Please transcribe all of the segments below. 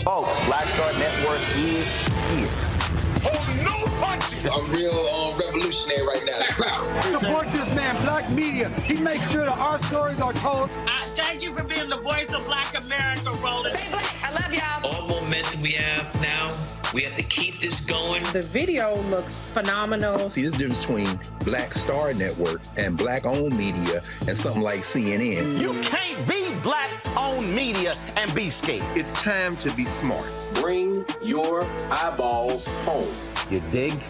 Folks, Black Star Network is here. Oh, no punches! I'm real revolutionary right now. Support this man, Black Media. He makes sure that our stories are told. Thank you for being the voice of Black America, Roland. Stay black. I love y'all. All momentum we have now, we have to keep this going. The video looks phenomenal. See, this difference between Black Star Network and Black-owned media and something like CNN. You can't be Black-owned media and be scared. It's time to be smart. Bring your eyeballs home. You dig?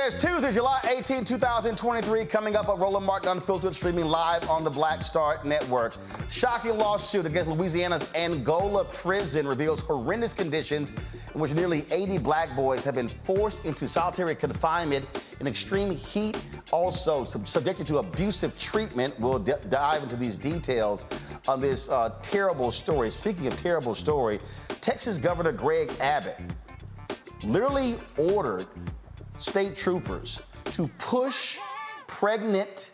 Today is Tuesday, July 18, 2023. Coming up on Roland Martin Unfiltered, streaming live on the Black Star Network. Shocking lawsuit against Louisiana's Angola prison reveals horrendous conditions in which nearly 80 black boys have been forced into solitary confinement in extreme heat, also subjected to abusive treatment. We'll dive into these details on this terrible story. Speaking of terrible story, Texas Governor Greg Abbott literally ordered state troopers to push pregnant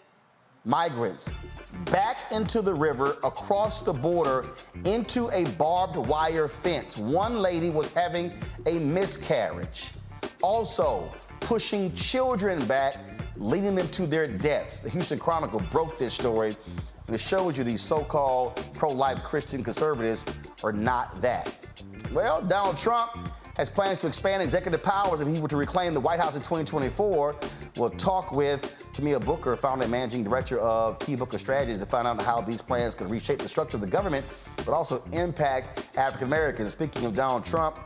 migrants back into the river across the border into a barbed wire fence. One lady was having a miscarriage. Also, pushing children back, leading them to their deaths. The Houston Chronicle broke this story, and it shows you these so-called pro-life Christian conservatives are not that. Well, Donald Trump has plans to expand executive powers if he were to reclaim the White House in 2024. We'll talk with Tamia Booker, founder and managing director of T. Booker Strategies, to find out how these plans could reshape the structure of the government, but also impact African Americans. Speaking of Donald Trump,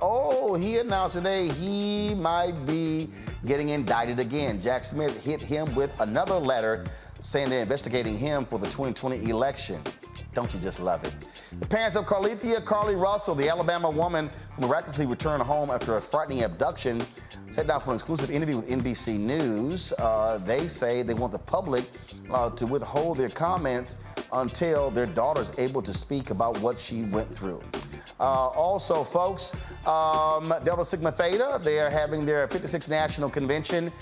he announced today he might be getting indicted again. Jack Smith hit him with another letter saying they're investigating him for the 2020 election. Don't you just love it? The parents of Carly Russell, the Alabama woman who miraculously returned home after a frightening abduction, sat down for an exclusive interview with NBC News. They say they want the public to withhold their comments until their daughter's able to speak about what she went through. Also, folks, Delta Sigma Theta, they are having their 56th National Convention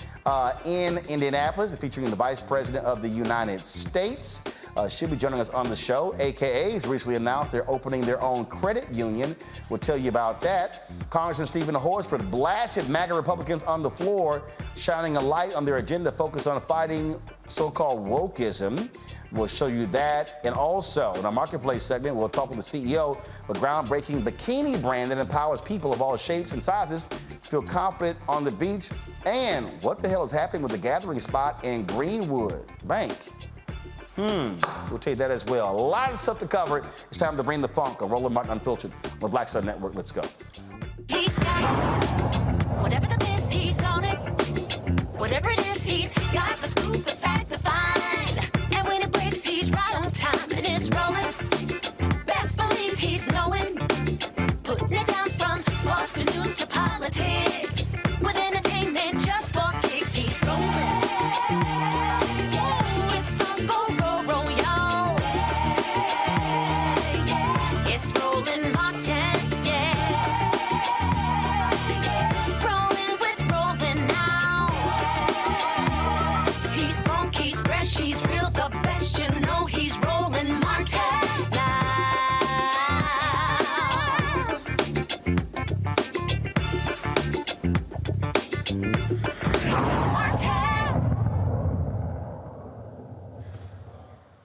in Indianapolis, featuring the Vice President of the United States. She'll be joining us on the show. AKA's recently announced they're opening their own credit union. We'll tell you about that. Congressman Stephen Hosford blasted MAGA Republicans on the floor, shining a light on their agenda focused on fighting so-called wokeism. We'll show you that. And also, in our Marketplace segment, we'll talk with the CEO of a groundbreaking bikini brand that empowers people of all shapes and sizes to feel confident on the beach. And what the hell is happening with the gathering spot in Greenwood Bank? We'll tell you that as well. A lot of stuff to cover. It's time to bring the funk on Roland Martin Unfiltered on the Black Star Network. Let's go. He's got it. Whatever the miss, he's on it. Whatever it is, he's got the scoop, the fact, the find. And when it breaks, he's right on time and it's rolling. Best believe he's knowing. Putting it down from sports to news to politics. With entertainment just for kicks, he's rolling.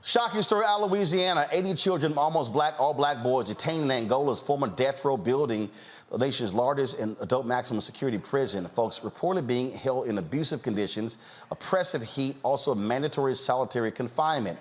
Shocking story out of Louisiana. 80 children, almost black, all black boys, detained in Angola's former death row building, the nation's largest and adult maximum security prison. Folks reportedly being held in abusive conditions, oppressive heat, also mandatory solitary confinement.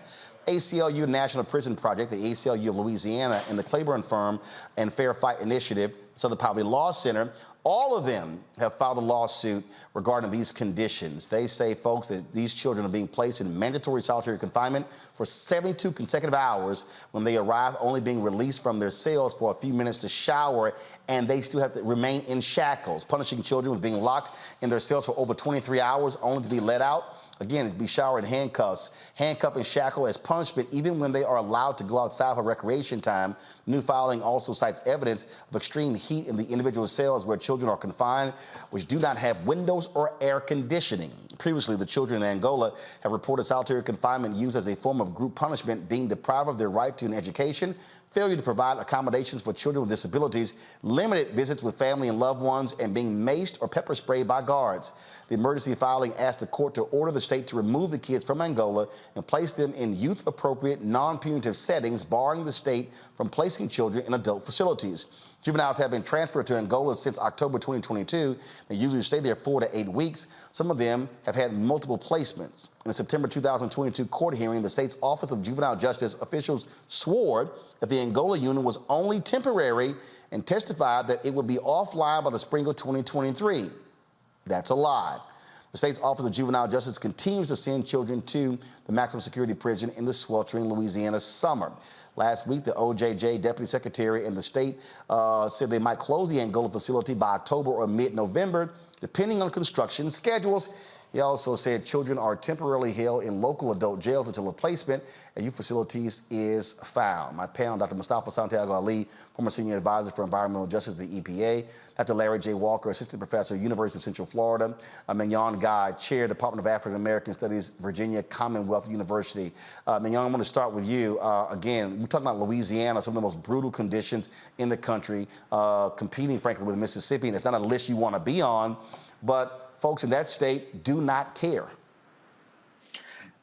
ACLU National Prison Project, the ACLU of Louisiana, and the Claiborne Firm and Fair Fight Initiative, Southern Poverty Law Center, all of them have filed a lawsuit regarding these conditions. They say, folks, that these children are being placed in mandatory solitary confinement for 72 consecutive hours when they arrive, only being released from their cells for a few minutes to shower, and they still have to remain in shackles, punishing children with being locked in their cells for over 23 hours, only to be let out. Again, be showered in handcuffs, handcuffed and shackled as punishment, even when they are allowed to go outside for recreation time. The new filing also cites evidence of extreme heat in the individual cells where children are confined, which do not have windows or air conditioning. Previously, the children in Angola have reported solitary confinement used as a form of group punishment, being deprived of their right to an education, failure to provide accommodations for children with disabilities, limited visits with family and loved ones, and being maced or pepper sprayed by guards. The emergency filing asked the court to order the state to remove the kids from Angola and place them in youth-appropriate, non-punitive settings, barring the state from placing children in adult facilities. Juveniles have been transferred to Angola since October 2022. They usually stay there 4 to 8 weeks. Some of them have had multiple placements. In a September 2022 court hearing, the state's Office of Juvenile Justice officials swore that the Angola unit was only temporary and testified that it would be offline by the spring of 2023. That's a lie. The state's Office of Juvenile Justice continues to send children to the maximum security prison in the sweltering Louisiana summer. Last week, the OJJ deputy secretary and the state said they might close the Angola facility by October or mid-November, depending on construction schedules. He also said children are temporarily held in local adult jails until a placement at youth facilities is found. My panel, Dr. Mustafa Santiago Ali, former senior advisor for environmental justice at the EPA, Dr. Larry J. Walker, assistant professor, University of Central Florida, Mignon Guy, chair, Department of African American Studies, Virginia Commonwealth University. Mignon, I want to start with you. Again, we're talking about Louisiana, some of the most brutal conditions in the country, competing, frankly, with Mississippi, and it's not a list you want to be on, but folks in that state do not care.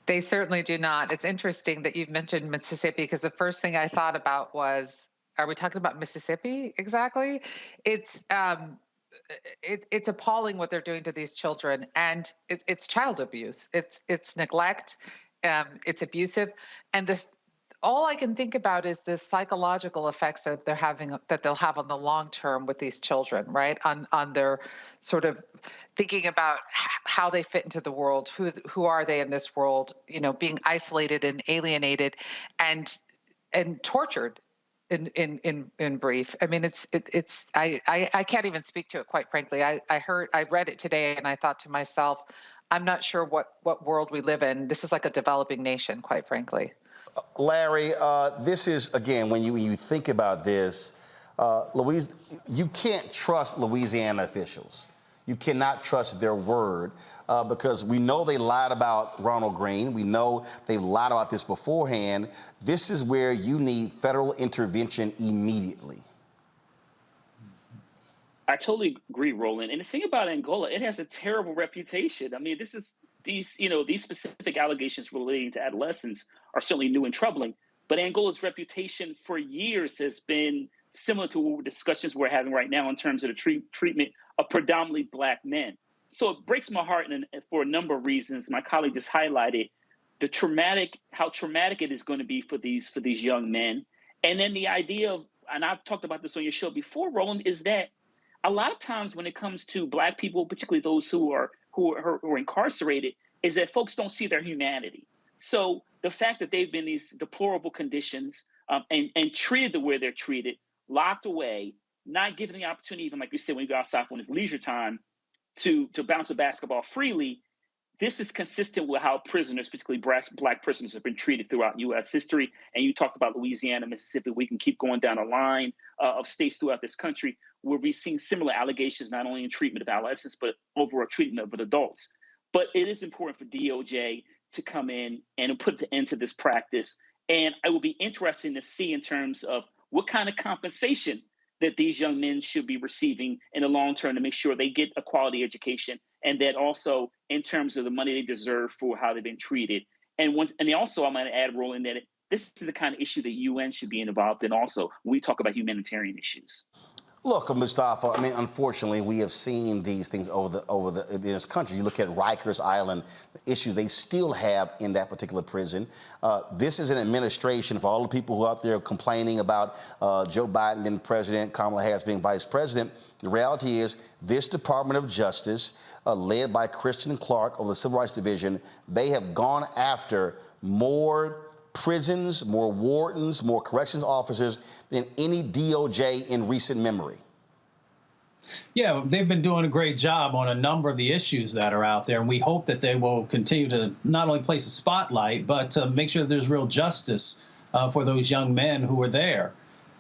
They certainly do not. It's interesting that you've mentioned Mississippi, because the first thing I thought about was, are we talking about Mississippi exactly? It's appalling what they're doing to these children, and it's child abuse. It's neglect. It's abusive, and all I can think about is the psychological effects that they'll have on the long term with these children, right? On their sort of thinking about how they fit into the world, who are they in this world, being isolated and alienated and tortured in brief. I mean, I can't even speak to it, quite frankly. I read it today and I thought to myself, I'm not sure what world we live in. This is like a developing nation, quite frankly. Larry, this is, again, when you think about this, you can't trust Louisiana officials. You cannot trust their word because we know they lied about Ronald Greene. We know they've lied about this beforehand. This is where you need federal intervention immediately. I totally agree, Roland. And the thing about Angola, it has a terrible reputation. I mean, these specific allegations relating to adolescents are certainly new and troubling. But Angola's reputation for years has been similar to discussions we're having right now in terms of the treatment of predominantly Black men. So it breaks my heart for a number of reasons. My colleague just highlighted how traumatic it is going to be for these young men. And then the idea of, and I've talked about this on your show before, Roland, is that a lot of times when it comes to Black people, particularly those who are incarcerated, is that folks don't see their humanity. So the fact that they've been in these deplorable conditions and treated the way they're treated, locked away, not given the opportunity, even like you said, when you go outside when it's leisure time, to bounce a basketball freely, this is consistent with how prisoners, particularly Black prisoners, have been treated throughout U.S. history. And you talked about Louisiana, Mississippi. We can keep going down a line of states throughout this country where we've seen similar allegations, not only in treatment of adolescents, but overall treatment of adults. But it is important for DOJ to come in and put an end to this practice. And it will be interesting to see in terms of what kind of compensation that these young men should be receiving in the long term to make sure they get a quality education, and that also in terms of the money they deserve for how they've been treated. And also, I'm going to add, Roland, that this is the kind of issue that UN should be involved in also when we talk about humanitarian issues. Look, Mustafa, I mean, unfortunately, we have seen these things in this country. You look at Rikers Island, the issues they still have in that particular prison. This is an administration, for all the people who are out there complaining about Joe Biden being president, Kamala Harris being vice president. The reality is this Department of Justice, led by Kristen Clark of the Civil Rights Division, they have gone after more prisons, more wardens, more corrections officers than any DOJ in recent memory. Yeah, they've been doing a great job on a number of the issues that are out there, and we hope that they will continue to not only place a spotlight, but to make sure that there's real justice for those young men who are there.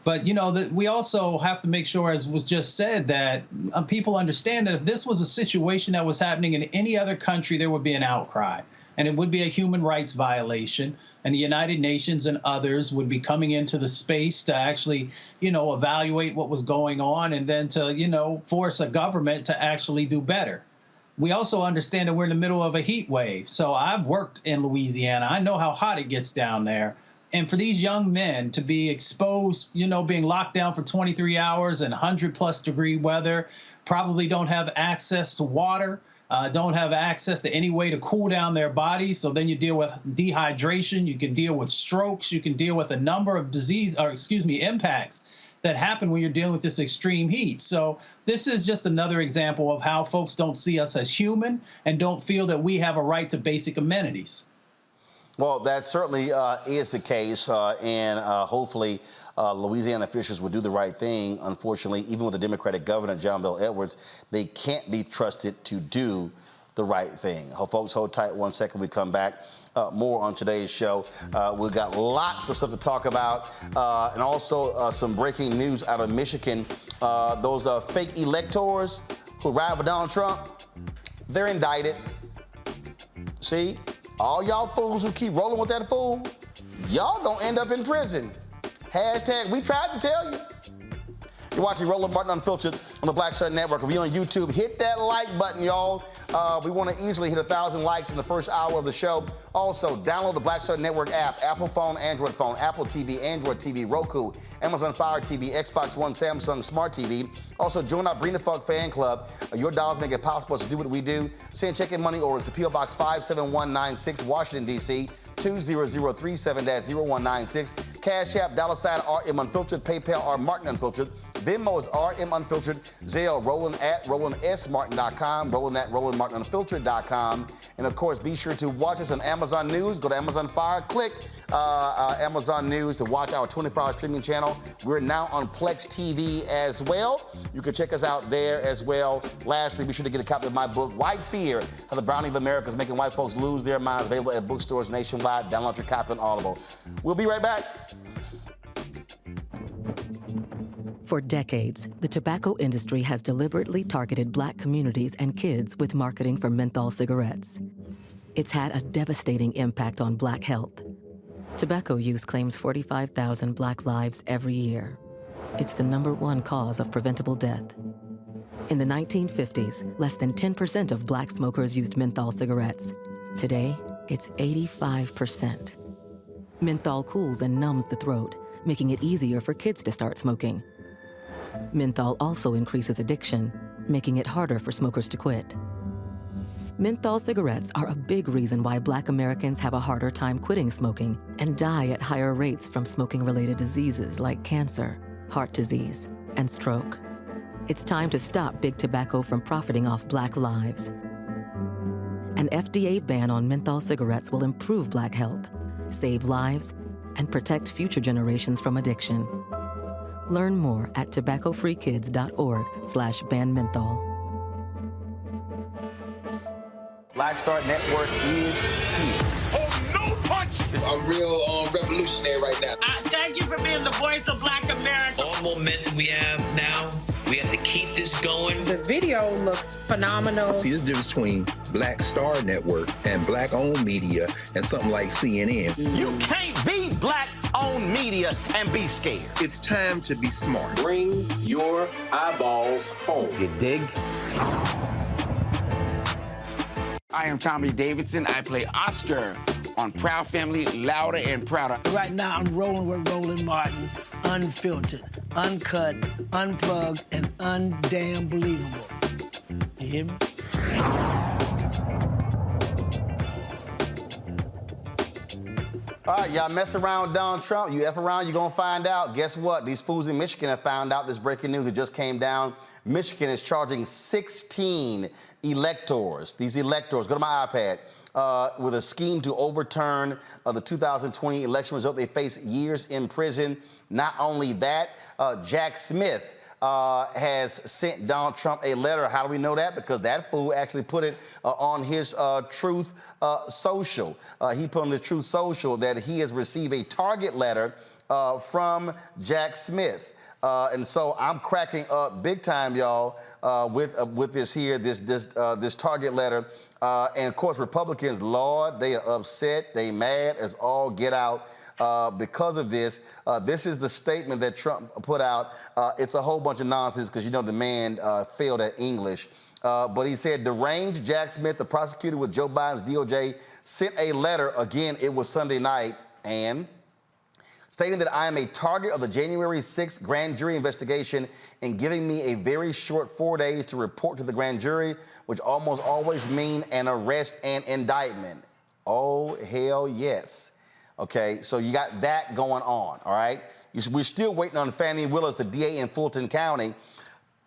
But, we also have to make sure, as was just said, that people understand that if this was a situation that was happening in any other country, there would be an outcry. And it would be a human rights violation. And the United Nations and others would be coming into the space to actually, evaluate what was going on and then to, force a government to actually do better. We also understand that we're in the middle of a heat wave. So I've worked in Louisiana. I know how hot it gets down there. And for these young men to be exposed, being locked down for 23 hours in 100+ degree weather, probably don't have access to water, don't have access to any way to cool down their bodies. So then you deal with dehydration, you can deal with strokes, you can deal with a number of impacts that happen when you're dealing with this extreme heat. So this is just another example of how folks don't see us as human and don't feel that we have a right to basic amenities. Well, that certainly is the case, and hopefully Louisiana officials will do the right thing. Unfortunately, even with the Democratic governor, John Bel Edwards, they can't be trusted to do the right thing. Folks, hold tight 1 second. We come back. More on today's show. We've got lots of stuff to talk about, and also some breaking news out of Michigan. Those fake electors who ride for Donald Trump, they're indicted. See? All y'all fools who keep rolling with that fool, y'all don't end up in prison. Hashtag, we tried to tell you. You're watching Roland Martin Unfiltered on the Black Star Network. If you're on YouTube, hit that like button, y'all. We want to easily hit 1,000 likes in the first hour of the show. Also, download the Black Star Network app, Apple phone, Android phone, Apple TV, Android TV, Roku, Amazon Fire TV, Xbox One, Samsung Smart TV. Also, join our Bring the Fuck fan club. Your dollars make it possible to do what we do. Send check and money orders to P.O. Box 57196, Washington, D.C., 20037-0196. Cash App, $RM Unfiltered, PayPal, R Martin Unfiltered. Venmo is RM Unfiltered. Zelle, Roland at RolandSMartin.com, Roland at RolandMartinUnfiltered.com. And of course, be sure to watch us on Amazon News. Go to Amazon Fire, click Amazon News to watch our 24-hour streaming channel. We're now on Plex TV as well. You can check us out there as well. Lastly, be sure to get a copy of my book, White Fear, How the Browning of America is Making White Folks Lose Their Minds, available at bookstores nationwide. Download your copy on Audible. We'll be right back. For decades, the tobacco industry has deliberately targeted Black communities and kids with marketing for menthol cigarettes. It's had a devastating impact on Black health. Tobacco use claims 45,000 Black lives every year. It's the #1 cause of preventable death. In the 1950s, less than 10% of Black smokers used menthol cigarettes. Today, it's 85%. Menthol cools and numbs the throat, making it easier for kids to start smoking. Menthol also increases addiction, making it harder for smokers to quit. Menthol cigarettes are a big reason why Black Americans have a harder time quitting smoking and die at higher rates from smoking-related diseases like cancer, heart disease, and stroke. It's time to stop Big Tobacco from profiting off Black lives. An FDA ban on menthol cigarettes will improve Black health, save lives, and protect future generations from addiction. Learn more at tobaccofreekids.org/ban menthol. Black Star Network is here. Oh, no punches! I'm real revolutionary right now. Thank you for being the voice of Black America. All momentum we have now, we have to keep this going. The video looks phenomenal. See, there's a difference between Black Star Network and Black-owned media and something like CNN. You can't be Black-owned media and be scared. It's time to be smart. Bring your eyeballs home. You dig? I am Tommy Davidson. I play Oscar on Proud Family, Louder and Prouder. Right now, I'm rolling with Roland Martin, unfiltered, uncut, unplugged, and undamn believable. You hear me? All right, y'all mess around with Donald Trump. You F around, you're going to find out. Guess what? These fools in Michigan have found out this breaking news that just came down. Michigan is charging 16 electors. These electors, go to my iPad, with a scheme to overturn the 2020 election result. They face years in prison. Not only that, Jack Smith has sent Donald Trump a letter. How do we know that? Because that fool actually put it on his Truth Social. He put on his Truth Social that he has received a target letter from Jack Smith. And so I'm cracking up big time, y'all, with this here, this target letter. And of course, Republicans, Lord, they are upset, they mad as all get out. Because of this. This is the statement that Trump put out. It's a whole bunch of nonsense because, you know, the man failed at English. But he said, deranged Jack Smith, the prosecutor with Joe Biden's DOJ, sent a letter, again, it was Sunday night, and stating that I am a target of the January 6th grand jury investigation and giving me a very short 4 days to report to the grand jury, which almost always mean an arrest and indictment. Oh, hell yes. Okay, so you got that going on, all right? We're still waiting on Fannie Willis, the DA in Fulton County,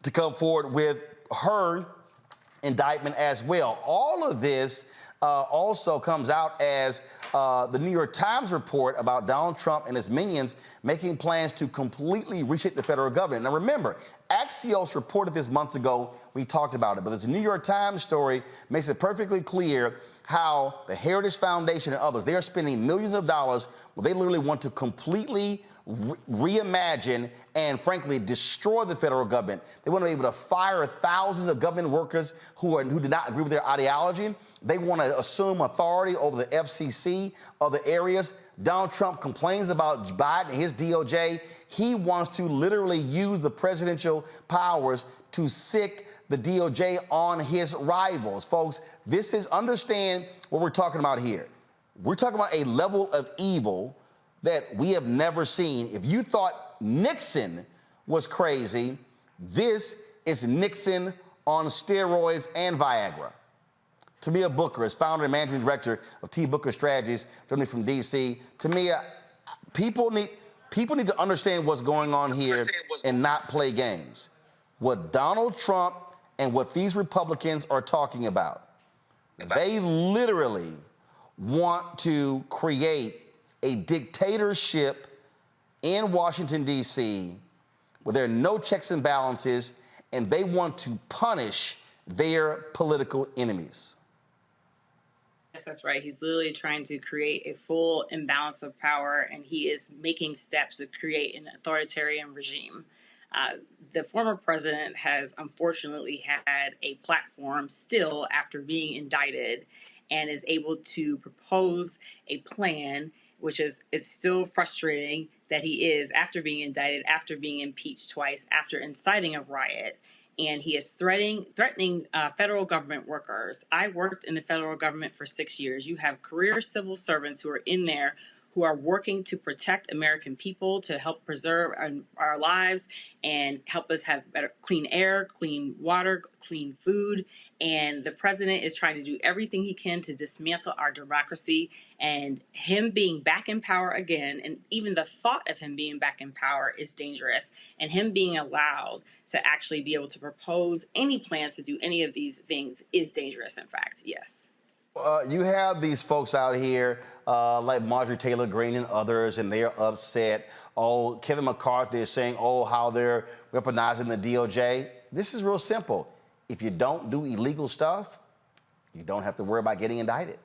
to come forward with her indictment as well. All of this also comes out as the New York Times report about Donald Trump and his minions making plans to completely reshape the federal government. Now remember, Axios reported this months ago. We talked about it, but this New York Times story makes it perfectly clear how the Heritage Foundation and others, they are spending millions of dollars where they literally want to completely reimagine and, frankly, destroy the federal government. They want to be able to fire thousands of government workers who do not agree with their ideology. They want to assume authority over the FCC, other areas. Donald Trump complains about Biden and his DOJ. He wants to literally use the presidential powers to sick the DOJ on his rivals. Folks, understand what we're talking about here. We're talking about a level of evil that we have never seen. If you thought Nixon was crazy, this is Nixon on steroids and Viagra. Tamia Booker is founder and managing director of T. Booker Strategies, joining me from D.C. Tamia, people need to understand what's going on here and not play games. What Donald Trump and what these Republicans are talking about, they literally want to create a dictatorship in Washington, D.C., where there are no checks and balances, and they want to punish their political enemies. Yes, that's right. He's literally trying to create a full imbalance of power, and he is making steps to create an authoritarian regime. The former president has unfortunately had a platform still after being indicted and is able to propose a plan, which is, it's still frustrating that he is, after being indicted, after being impeached twice, after inciting a riot, and he is threatening federal government workers. I worked in the federal government for 6 years. You have career civil servants who are in there who are working to protect American people, to help preserve our lives and help us have better clean air, clean water, clean food. And the president is trying to do everything he can to dismantle our democracy. And him being back in power again, and even the thought of him being back in power, is dangerous. And him being allowed to actually be able to propose any plans to do any of these things is dangerous, in fact, yes. You have these folks out here like Marjorie Taylor Greene and others, and they're upset. Oh, Kevin McCarthy is saying, oh, how they're weaponizing the DOJ. This is real simple. If you don't do illegal stuff, you don't have to worry about getting indicted.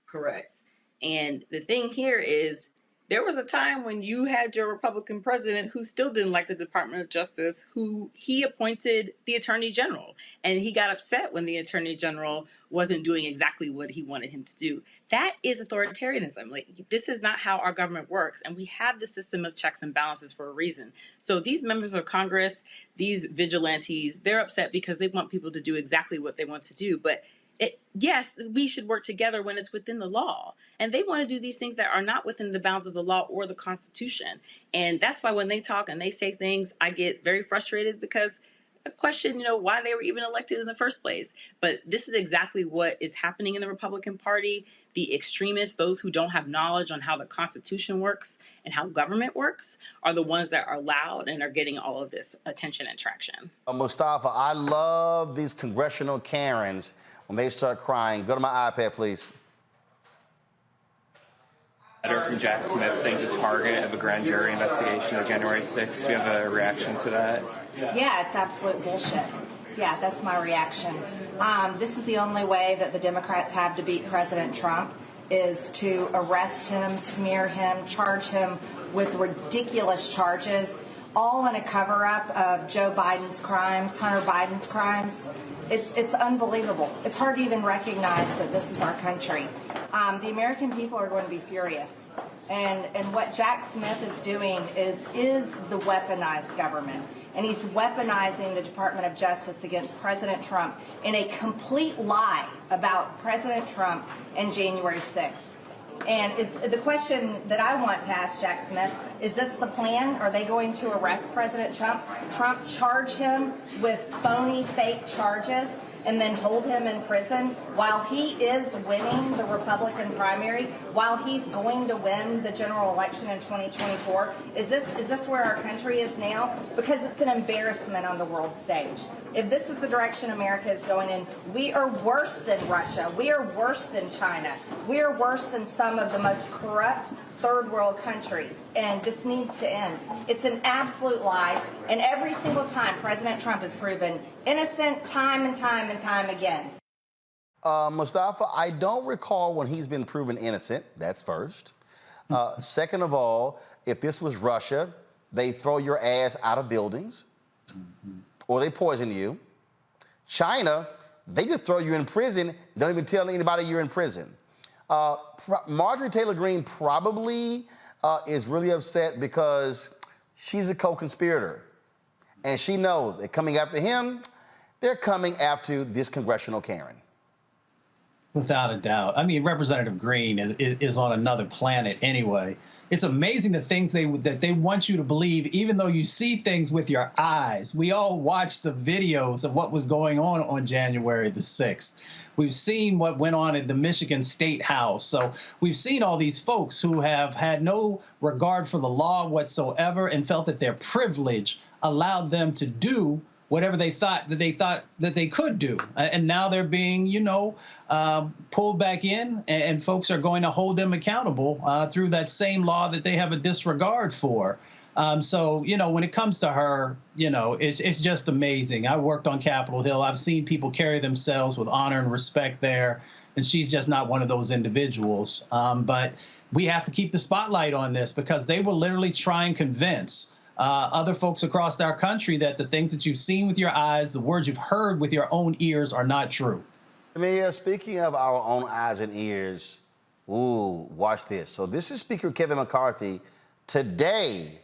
Correct. And the thing here is, there was a time when you had your Republican president who still didn't like the Department of Justice, who he appointed the Attorney General. And he got upset when the Attorney General wasn't doing exactly what he wanted him to do. That is authoritarianism. Like, this is not how our government works. And we have the system of checks and balances for a reason. So these members of Congress, these vigilantes, they're upset because they want people to do exactly what they want to do. But yes, we should work together when it's within the law. And they want to do these things that are not within the bounds of the law or the Constitution. And that's why when they talk and they say things, I get very frustrated, because I question, why they were even elected in the first place. But this is exactly what is happening in the Republican Party. The extremists, those who don't have knowledge on how the Constitution works and how government works, are the ones that are loud and are getting all of this attention and traction. Mustafa, I love these congressional Karens when they start crying. Go to my iPad, please. Letter from Jack Smith saying it's a target of a grand jury investigation of January 6th. Do you have a reaction to that? Yeah, it's absolute bullshit. Yeah, that's my reaction. This is the only way that the Democrats have to beat President Trump, is to arrest him, smear him, charge him with ridiculous charges, all in a cover-up of Joe Biden's crimes, Hunter Biden's crimes. It's unbelievable. It's hard to even recognize that this is our country. The American people are going to be furious. And what Jack Smith is doing is the weaponized government. And he's weaponizing the Department of Justice against President Trump in a complete lie about President Trump and January 6th. And is the question that I want to ask Jack Smith, is this the plan? Are they going to arrest President Trump, charge him with phony, fake charges, and then hold him in prison while he is winning the Republican primary, while he's going to win the general election in 2024? Is this where our country is now? Because it's an embarrassment on the world stage. If this is the direction America is going in, we are worse than Russia. We are worse than China. We are worse than some of the most corrupt third world countries, and this needs to end. It's an absolute lie, and every single time President Trump is proven innocent time and time and time again. Mustafa, I don't recall when he's been proven innocent. That's first. Second of all, if this was Russia, they throw your ass out of buildings, or they poison you. China, they just throw you in prison, don't even tell anybody you're in prison. Marjorie Taylor Greene probably is really upset because she's a co-conspirator. And she knows they're coming after him, they're coming after this congressional Karen. Without a doubt. I mean, Representative Greene is on another planet anyway. It's amazing the things that they want you to believe, even though you see things with your eyes. We all watched the videos of what was going on January the 6th. We've seen what went on at the Michigan State House. So we've seen all these folks who have had no regard for the law whatsoever and felt that their privilege allowed them to do whatever they thought that they could do. And now they're being, pulled back in, and folks are going to hold them accountable through that same law that they have a disregard for. So, when it comes to her, it's just amazing. I worked on Capitol Hill. I've seen people carry themselves with honor and respect there, and she's just not one of those individuals. But we have to keep the spotlight on this because they will literally try and convince other folks across our country that the things that you've seen with your eyes, the words you've heard with your own ears are not true. Tamia, speaking of our own eyes and ears, watch this. So this is Speaker Kevin McCarthy today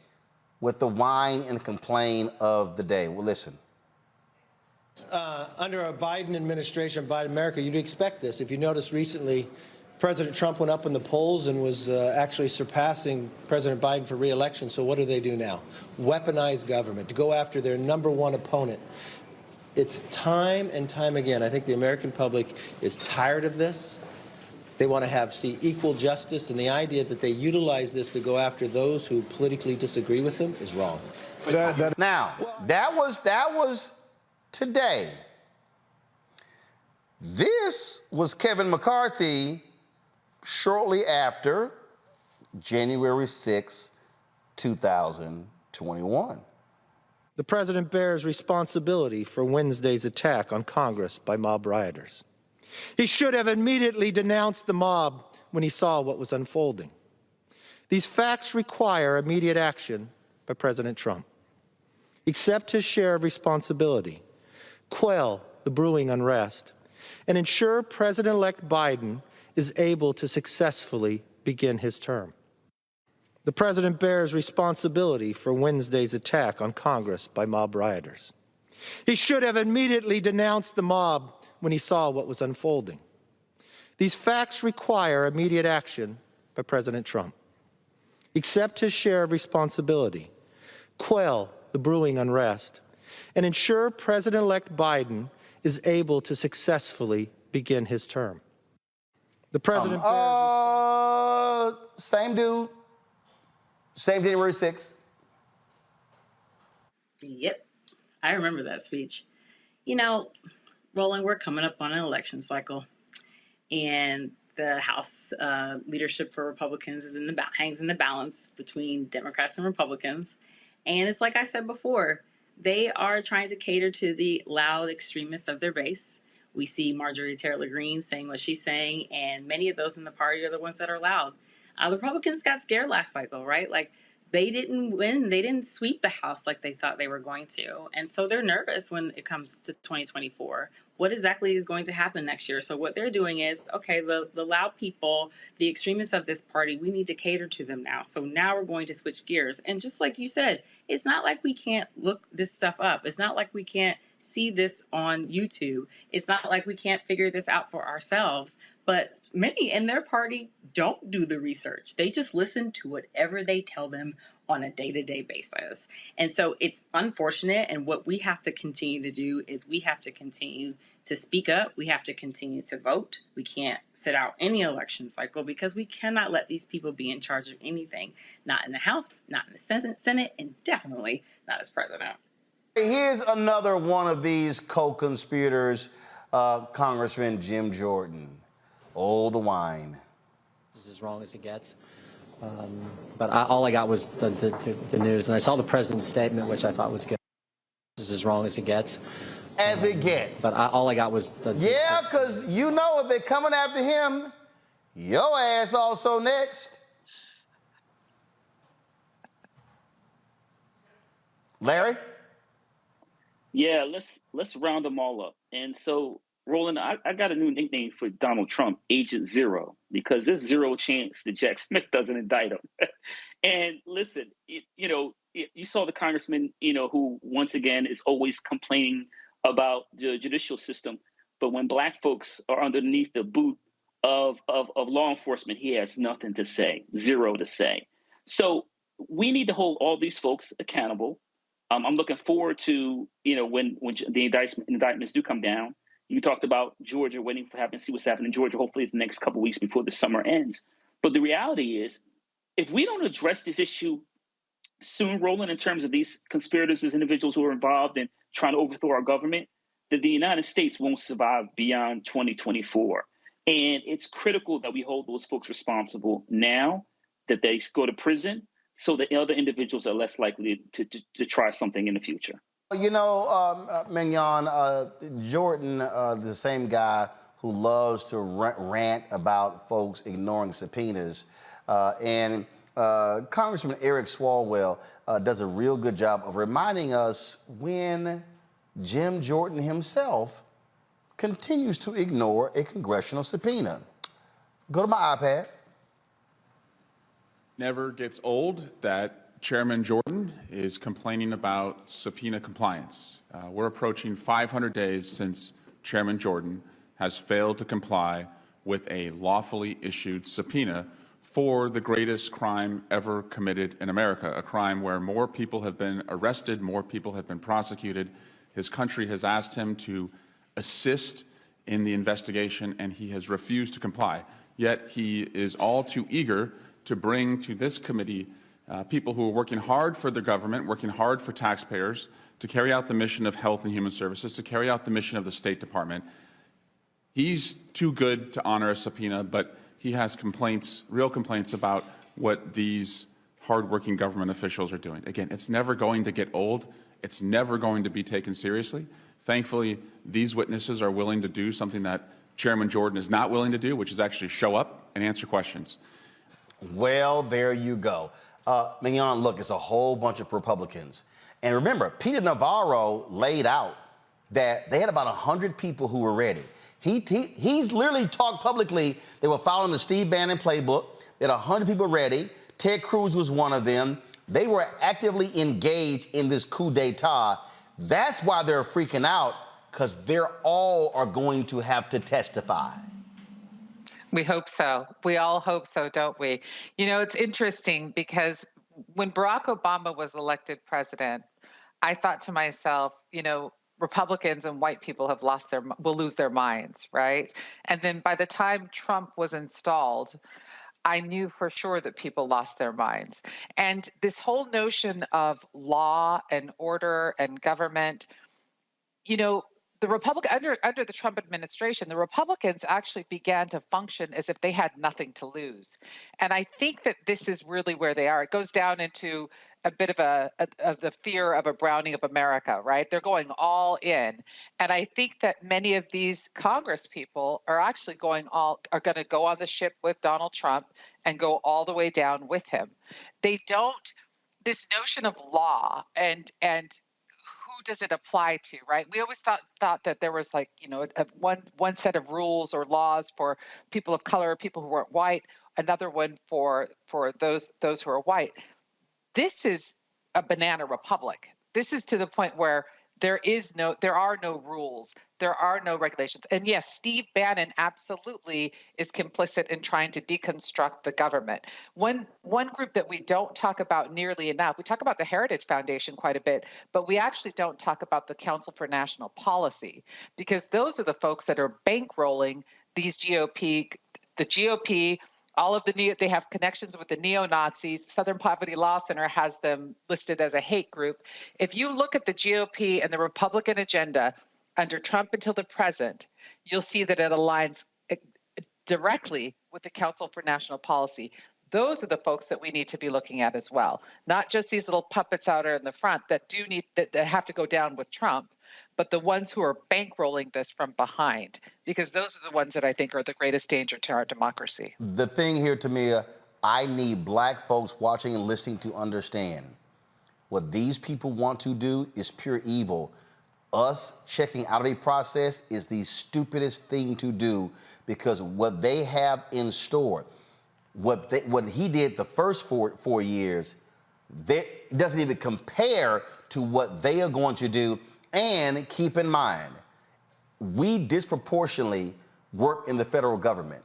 with the whine and complain of the day. Well, listen. Under a Biden administration, Biden America, you'd expect this. If you notice recently, President Trump went up in the polls and was actually surpassing President Biden for re-election. So what do they do now? Weaponize government to go after their number one opponent. It's time and time again. I think the American public is tired of this. They want to see equal justice, and the idea that they utilize this to go after those who politically disagree with them is wrong. Now, that was today. This was Kevin McCarthy shortly after January 6, 2021. The president bears responsibility for Wednesday's attack on Congress by mob rioters. He should have immediately denounced the mob when he saw what was unfolding. These facts require immediate action by President Trump. Accept his share of responsibility, quell the brewing unrest, and ensure President-elect Biden is able to successfully begin his term. The president bears responsibility for Wednesday's attack on Congress by mob rioters. He should have immediately denounced the mob when he saw what was unfolding. These facts require immediate action by President Trump. Accept his share of responsibility, quell the brewing unrest, and ensure President-elect Biden is able to successfully begin his term. The president same dude, same January 6th. Yep, I remember that speech. Roland, we're coming up on an election cycle, and the House leadership for Republicans is hangs in the balance between Democrats and Republicans. And it's like I said before, they are trying to cater to the loud extremists of their base. We see Marjorie Taylor Greene saying what she's saying, and many of those in the party are the ones that are loud. The Republicans got scared last cycle, right? Like, they didn't win. They didn't sweep the House like they thought they were going to. And so they're nervous when it comes to 2024. What exactly is going to happen next year? So what they're doing is, okay, the loud people, the extremists of this party, we need to cater to them now. So now we're going to switch gears. And just like you said, it's not like we can't look this stuff up. It's not like we can't see this on YouTube. It's not like we can't figure this out for ourselves, but many in their party don't do the research. They just listen to whatever they tell them on a day-to-day basis. And so it's unfortunate. And what we have to continue to do is we have to continue to speak up. We have to continue to vote. We can't sit out any election cycle because we cannot let these people be in charge of anything, not in the House, not in the Senate, and definitely not as president. Here's another one of these co-conspirators, Congressman Jim Jordan. Oh, the wine. This is as wrong as it gets. But all I got was the news, and I saw the president's statement, which I thought was good. This is as wrong as it gets. As it gets. But all I got was Yeah, because you know if they're coming after him, your ass also next. Larry? Yeah, let's round them all up. And so, Roland, I got a new nickname for Donald Trump, Agent Zero, because there's zero chance that Jack Smith doesn't indict him. And listen, you saw the congressman, who once again is always complaining about the judicial system. But when black folks are underneath the boot of law enforcement, he has nothing to say, zero to say. So we need to hold all these folks accountable. I'm looking forward to, when the indictments do come down. You talked about Georgia, waiting for to see what's happening in Georgia, hopefully the next couple of weeks before the summer ends. But the reality is, if we don't address this issue soon, Roland, in terms of these conspirators as individuals who are involved in trying to overthrow our government, that the United States won't survive beyond 2024. And it's critical that we hold those folks responsible now, that they go to prison, so that other individuals are less likely to try something in the future. Mignon, Jordan, the same guy who loves to rant about folks ignoring subpoenas. And Congressman Eric Swalwell does a real good job of reminding us when Jim Jordan himself continues to ignore a congressional subpoena. Go to my iPad. Never gets old that Chairman Jordan is complaining about subpoena compliance. We're approaching 500 days since Chairman Jordan has failed to comply with a lawfully issued subpoena for the greatest crime ever committed in America, a crime where more people have been arrested, more people have been prosecuted. His country has asked him to assist in the investigation, and he has refused to comply. Yet he is all too eager to bring to this committee people who are working hard for their government, working hard for taxpayers, to carry out the mission of Health and Human Services, to carry out the mission of the State Department. He's too good to honor a subpoena, but he has complaints, real complaints about what these hardworking government officials are doing. Again, it's never going to get old. It's never going to be taken seriously. Thankfully, these witnesses are willing to do something that Chairman Jordan is not willing to do, which is actually show up and answer questions. Well, there you go. Mignon, look, it's a whole bunch of Republicans. And remember, Peter Navarro laid out that they had about 100 people who were ready. He's literally talked publicly. They were following the Steve Bannon playbook. They had 100 people ready. Ted Cruz was one of them. They were actively engaged in this coup d'etat. That's why they're freaking out, because they're all are going to have to testify. We hope so. We all hope so, don't we? It's interesting because when Barack Obama was elected president, I thought to myself, Republicans and white people will lose their minds, right? And then by the time Trump was installed, I knew for sure that people lost their minds. And this whole notion of law and order and government, the under the Trump administration, the Republicans actually began to function as if they had nothing to lose. And I think that this is really where they are. It goes down into a bit of the fear of a browning of America, right? They're going all in. And I think that many of these Congress people are actually going to go on the ship with Donald Trump and go all the way down with him. This notion of law and who does it apply to, right? We always thought that there was one set of rules or laws for people of color, people who weren't white, another one for those who are white. This is a banana republic. This is to the point where there are no rules. There are no regulations. And yes, Steve Bannon absolutely is complicit in trying to deconstruct the government. One group that we don't talk about nearly enough, we talk about the Heritage Foundation quite a bit, but we actually don't talk about the Council for National Policy, because those are the folks that are bankrolling these the GOP, all of they have connections with the neo-Nazis. Southern Poverty Law Center has them listed as a hate group. If you look at the GOP and the Republican agenda under Trump until the present, you'll see that it aligns directly with the Council for National Policy. Those are the folks that we need to be looking at as well, not just these little puppets out there in the front that have to go down with Trump, but the ones who are bankrolling this from behind, because those are the ones that I think are the greatest danger to our democracy. The thing here, Tamia, I need black folks watching and listening to understand what these people want to do is pure evil. Us checking out of a process is the stupidest thing to do, because what they have in store, what he did the first four years, it doesn't even compare to what they are going to do. And keep in mind, we disproportionately work in the federal government.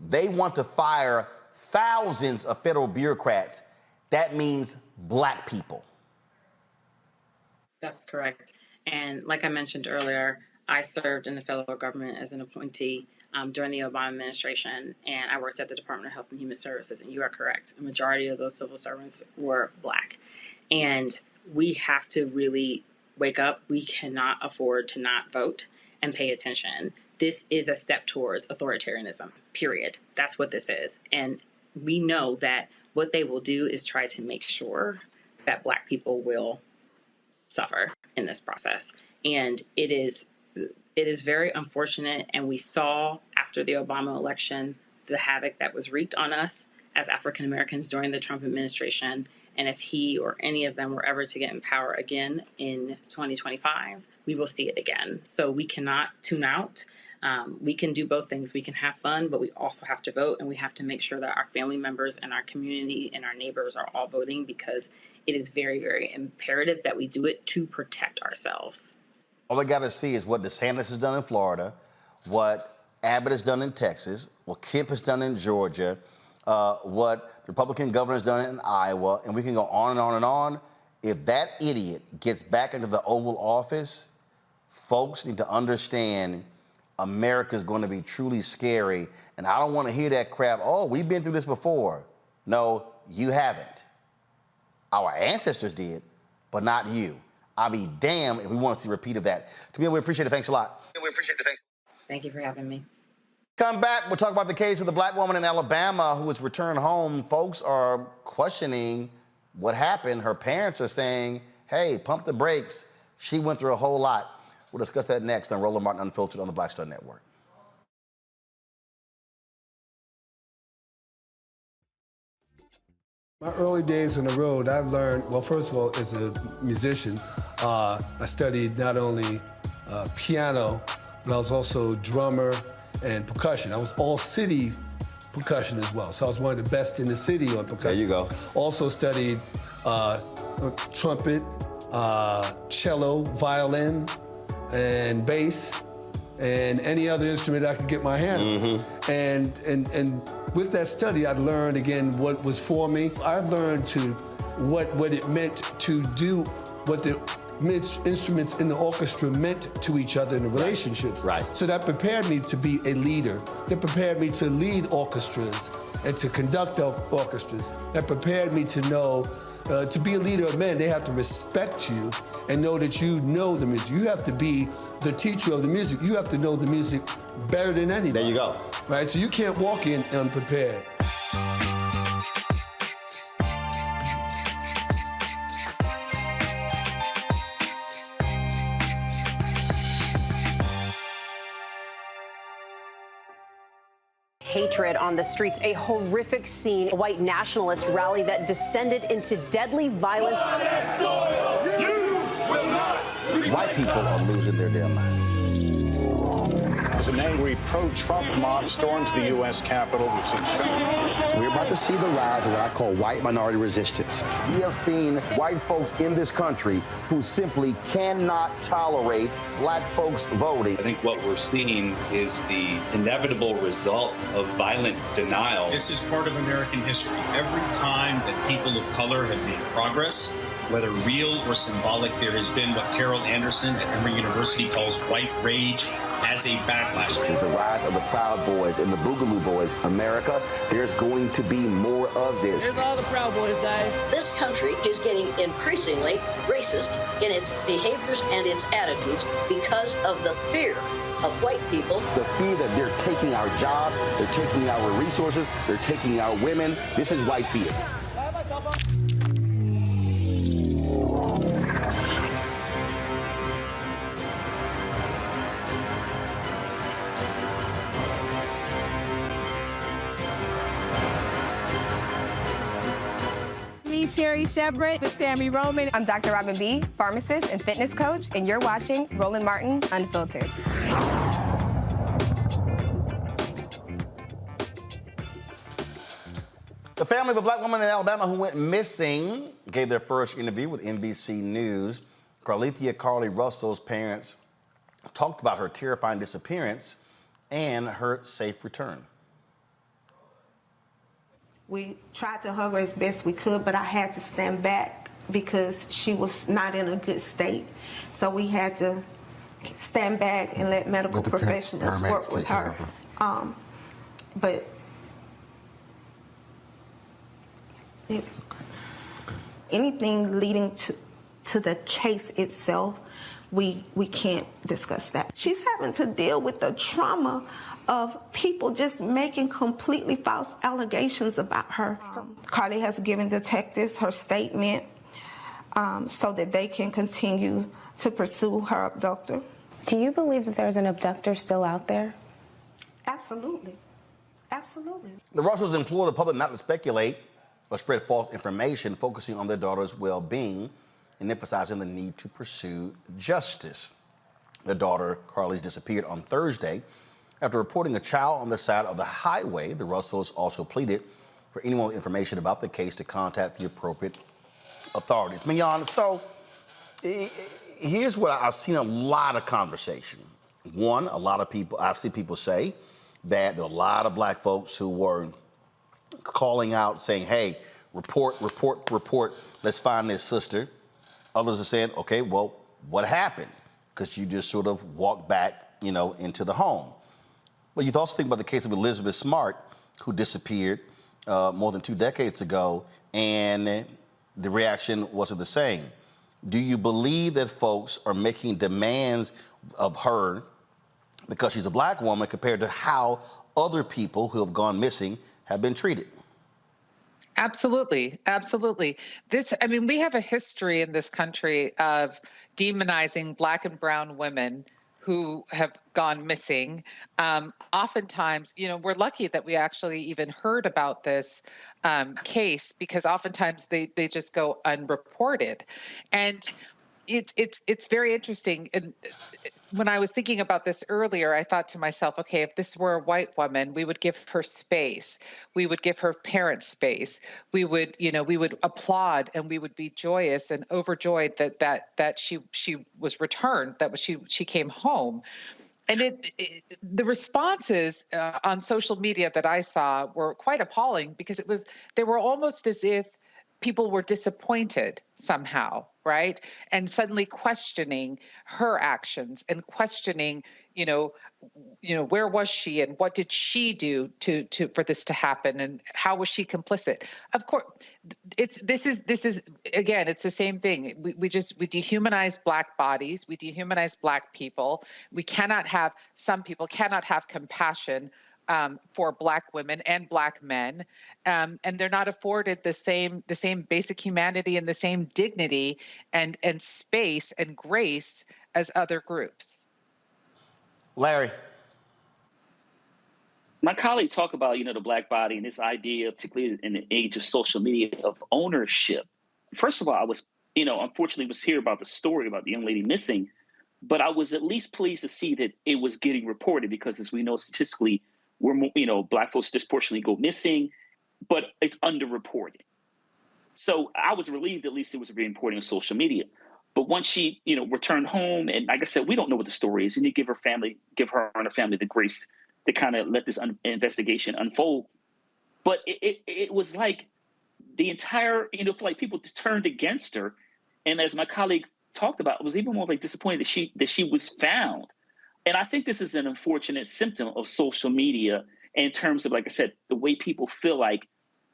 They want to fire thousands of federal bureaucrats. That means black people. That's correct. And like I mentioned earlier, I served in the federal government as an appointee during the Obama administration, and I worked at the Department of Health and Human Services, and you are correct. A majority of those civil servants were black. And we have to really wake up. We cannot afford to not vote and pay attention. This is a step towards authoritarianism, period. That's what this is. And we know that what they will do is try to make sure that black people will suffer in this process. And it is very unfortunate. And we saw after the Obama election the havoc that was wreaked on us as African Americans during the Trump administration. And if he or any of them were ever to get in power again in 2025, we will see it again. So we cannot tune out. We can do both things. We can have fun, but we also have to vote, and we have to make sure that our family members and our community and our neighbors are all voting, because it is very, very imperative that we do it to protect ourselves. All I got to see is what DeSantis has done in Florida, what Abbott has done in Texas, what Kemp has done in Georgia, what the Republican governor has done in Iowa, and we can go on and on and on. If that idiot gets back into the Oval Office, folks need to understand America is going to be truly scary. And I don't want to hear that crap, oh, we've been through this before. No, you haven't. Our ancestors did, but not you. I'll be damned if we want to see a repeat of that. Tamia, we appreciate it. Thanks a lot. We appreciate it. Thanks. Thank you for having me. Come back, we'll talk about the case of the black woman in Alabama who was returned home. Folks are questioning what happened. Her parents are saying, hey, pump the brakes. She went through a whole lot. We'll discuss that next on Roland Martin Unfiltered on the Black Star Network. My early days on the road, I learned, well, first of all, as a musician, I studied not only piano, but I was also drummer and percussion. I was all city percussion as well. So I was one of the best in the city on percussion. There you go. Also studied trumpet, cello, violin, and bass, and any other instrument I could get my hand on. And with that study, I learned again what was for me. I learned what it meant to do what the instruments in the orchestra meant to each other in the relationships. Right. So that prepared me to be a leader. That prepared me to lead orchestras and to conduct orchestras. That prepared me to know, to be a leader of men, they have to respect you and know that you know the music. You have to be the teacher of the music. You have to know the music better than anybody. There you go. Right, so you can't walk in unprepared. Hatred on the streets, a horrific scene, a white nationalist rally that descended into deadly violence. White people are losing their damn minds. As an angry pro-Trump mob storms the U.S. Capitol, we've seen shooting. We're about to see the rise of what I call white minority resistance. We have seen white folks in this country who simply cannot tolerate black folks voting. I think what we're seeing is the inevitable result of violent denial. This is part of American history. Every time that people of color have made progress, whether real or symbolic, there has been what Carol Anderson at Emory University calls white rage as a backlash. This is the rise of the Proud Boys and the Boogaloo Boys. America, there's going to be more of this. Here's all the Proud Boys, guys. This country is getting increasingly racist in its behaviors and its attitudes because of the fear of white people. The fear that they're taking our jobs, they're taking our resources, they're taking our women. This is white fear. Sherry Shepard with Sammy Roman. I'm Dr. Robin B., pharmacist and fitness coach, and you're watching Roland Martin Unfiltered. The family of a black woman in Alabama who went missing gave their first interview with NBC News. Carlethia Carly Russell's parents talked about her terrifying disappearance and her safe return. We tried to hug her as best we could, but I had to stand back because she was not in a good state. So we had to stand back and let medical professionals work with her. But it's anything leading to the case itself, we can't discuss that. She's having to deal with the trauma of people just making completely false allegations about her. Carly has given detectives her statement so that they can continue to pursue her abductor. Do you believe that there's an abductor still out there? Absolutely. Absolutely. The Russells implore the public not to speculate or spread false information, focusing on their daughter's well-being and emphasizing the need to pursue justice. Their daughter, Carly's, disappeared on Thursday. After reporting a child on the side of the highway, the Russells also pleaded for anyone with information about the case to contact the appropriate authorities. Mignon, so here's what I've seen a lot of conversation. One, a lot of people, I've seen people say that there are a lot of black folks who were calling out saying, hey, report, let's find this sister. Others are saying, okay, well, what happened? Because you just sort of walked back, into the home. But you also think about the case of Elizabeth Smart, who disappeared more than 2 decades ago, and the reaction wasn't the same. Do you believe that folks are making demands of her because she's a black woman compared to how other people who have gone missing have been treated? Absolutely. Absolutely. We have a history in this country of demonizing black and brown women who have gone missing. Oftentimes, we're lucky that we actually even heard about this case because oftentimes they just go unreported. And it's very interesting. And when I was thinking about this earlier, I thought to myself, okay, if this were a white woman, we would give her space. We would give her parents space. We would applaud and we would be joyous and overjoyed that she was returned, that she came home. And the responses on social media that I saw were quite appalling because they were almost as if people were disappointed somehow, right? And suddenly questioning her actions and questioning, where was she and what did she do for this to happen and how was she complicit? Of course, this is again, it's the same thing. We dehumanize black bodies, we dehumanize black people. Some people cannot have compassion for black women and black men, and they're not afforded the same basic humanity and the same dignity and space and grace as other groups. Larry. My colleague talked about, the black body and this idea, particularly in the age of social media, of ownership. First of all, I was, unfortunately was here about the story about the young lady missing, But I was at least pleased to see that it was getting reported because, as we know, statistically, Black folks disproportionately go missing, but it's underreported. So I was relieved at least it was reporting on social media. But once she, returned home, and like I said, we don't know what the story is. You need to give her and her family the grace to kind of let this investigation unfold. But it was like the entire, like people just turned against her. And as my colleague talked about, it was even more like disappointed that she was found. And I think this is an unfortunate symptom of social media in terms of, like I said, the way people feel like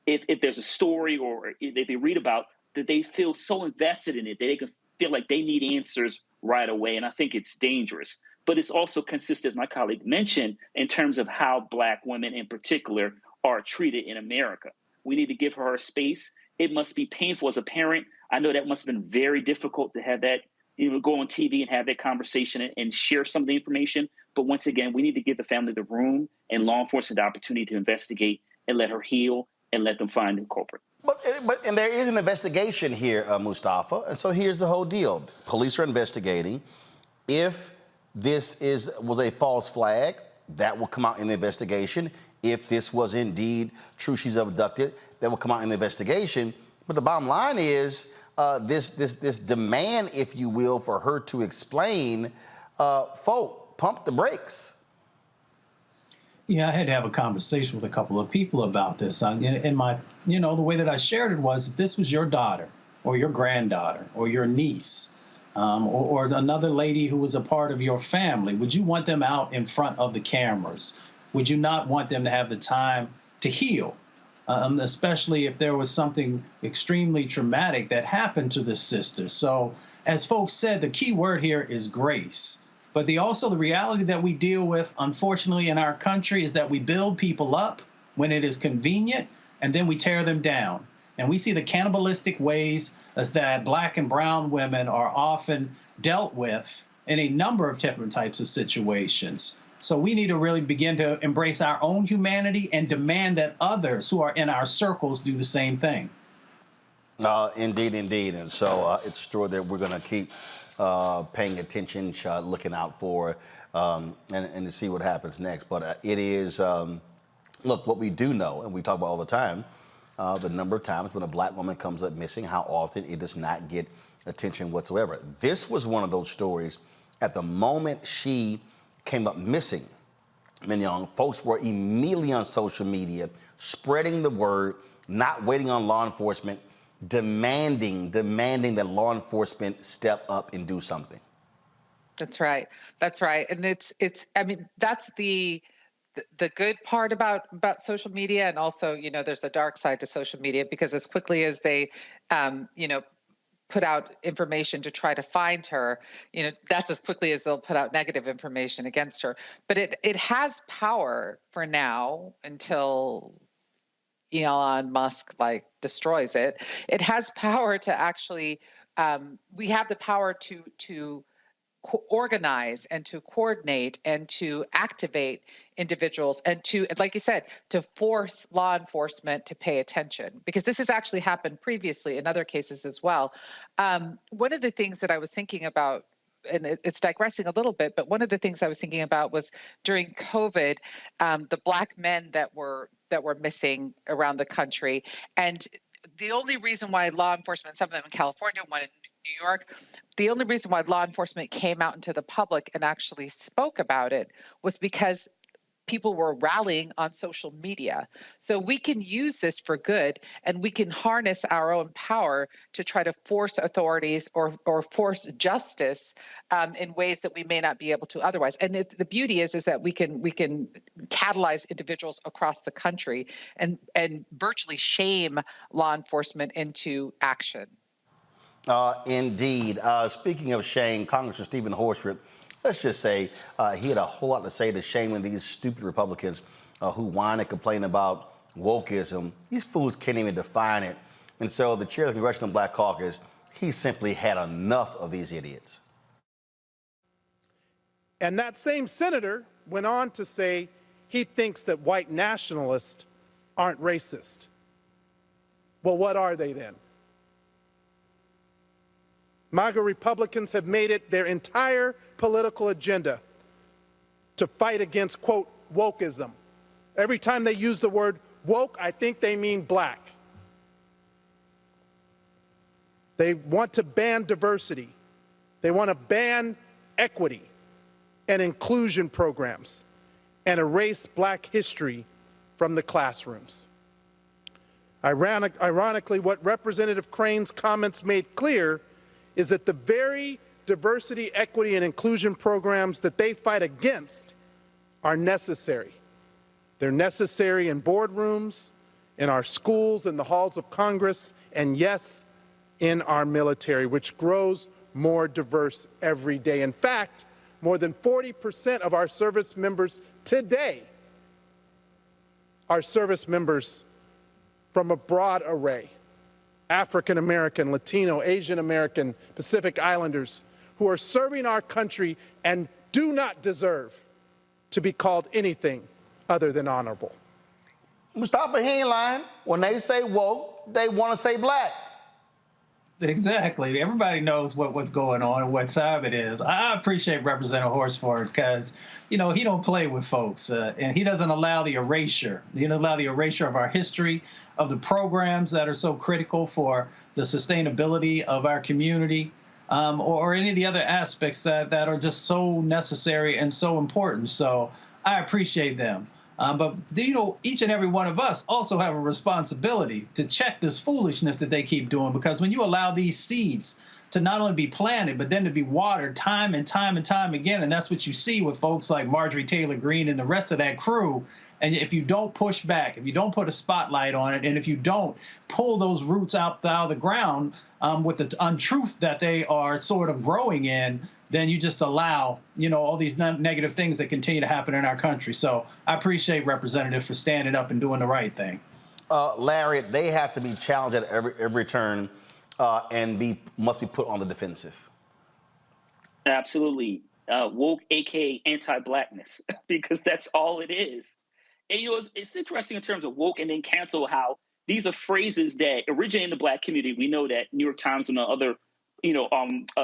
if there's a story or if they read about that, they feel so invested in it that they can feel like they need answers right away. And I think it's dangerous. But it's also consistent, as my colleague mentioned, in terms of how Black women in particular are treated in America. We need to give her a space. It must be painful as a parent. I know that must have been very difficult to have that, go on TV and have that conversation and share some of the information. But once again, we need to give the family the room and law enforcement the opportunity to investigate and let her heal and let them find the culprit. But there is an investigation here, Mustafa. And so here's the whole deal. Police are investigating. If this was a false flag, that will come out in the investigation. If this was indeed true, she's abducted, that will come out in the investigation. But the bottom line is this demand, if you will, for her to explain, folk, pump the brakes. Yeah, I had to have a conversation with a couple of people about this. And my, the way that I shared it was, if this was your daughter or your granddaughter or your niece or another lady who was a part of your family, would you want them out in front of the cameras? Would you not want them to have the time to heal? Especially if there was something extremely traumatic that happened to this sister. So as folks said, the key word here is grace. But also the reality that we deal with, unfortunately, in our country is that we build people up when it is convenient, and then we tear them down. And we see the cannibalistic ways that Black and brown women are often dealt with in a number of different types of situations. So we need to really begin to embrace our own humanity and demand that others who are in our circles do the same thing. Indeed. And so it's a story that we're going to keep paying attention, looking out for, and to see what happens next. But it is, look, what we do know, and we talk about all the time, the number of times when a Black woman comes up missing, how often it does not get attention whatsoever. This was one of those stories. At the moment she came up missing, Mignon, folks were immediately on social media, spreading the word, not waiting on law enforcement, demanding that law enforcement step up and do something. That's right. And it's that's the good part about social media. And also, there's a dark side to social media, because as quickly as they, put out information to try to find her, that's as quickly as they'll put out negative information against her. But it has power for now until Elon Musk destroys it. It has power to actually, we have the power to organize and to coordinate and to activate individuals and to, like you said, to force law enforcement to pay attention, because this has actually happened previously in other cases as well. One of the things that I was thinking about, and it's digressing a little bit, but one of the things I was thinking about was during COVID, the Black men that were missing around the country. And the only reason why law enforcement, some of them in California, one in New York, the only reason why law enforcement came out into the public and actually spoke about it was because people were rallying on social media. So we can use this for good, and we can harness our own power to try to force authorities or force justice in ways that we may not be able to otherwise. And the beauty is that we can catalyze individuals across the country and virtually shame law enforcement into action. Indeed. Speaking of shame, Congressman Stephen Hosford, let's just say he had a whole lot to say to shaming these stupid Republicans who whine and complain about wokeism. These fools can't even define it. And so the chair of the Congressional Black Caucus, he simply had enough of these idiots. And that same senator went on to say he thinks that white nationalists aren't racist. Well, what are they then? MAGA Republicans have made it their entire political agenda to fight against, quote, wokeism. Every time they use the word woke, I think they mean black. They want to ban diversity. They want to ban equity and inclusion programs and erase black history from the classrooms. Ironically, what Representative Crane's comments made clear is that the very diversity, equity, and inclusion programs that they fight against are necessary. They're necessary in boardrooms, in our schools, in the halls of Congress, and yes, in our military, which grows more diverse every day. In fact, more than 40% of our service members today are service members from a broad array: African American, Latino, Asian American, Pacific Islanders, who are serving our country and do not deserve to be called anything other than honorable. Mustafa, he ain't lying. When they say woke, they want to say black. Exactly. Everybody knows what's going on and what time it is. I appreciate Representative Hosford because, you know, he don't play with folks and he doesn't allow the erasure. He doesn't allow the erasure of our history, of the programs that are so critical for the sustainability of our community, or any of the other aspects that are just so necessary and so important. So I appreciate them. But, you know, each and every one of us also have a responsibility to check this foolishness that they keep doing, because when you allow these seeds to not only be planted, but then to be watered time and time and time again, and that's what you see with folks like Marjorie Taylor Greene and the rest of that crew, and if you don't push back, if you don't put a spotlight on it, and if you don't pull those roots out of the ground with the untruth that they are sort of growing in, then you just allow, you know, all these negative things that continue to happen in our country. So I appreciate Representative for standing up and doing the right thing. Larry, they have to be challenged at every turn and must be put on the defensive. Absolutely. Woke, aka anti-blackness, because that's all it is. And, you know, it's interesting in terms of woke and then cancel, how these are phrases that originate in the black community. We know that New York Times and other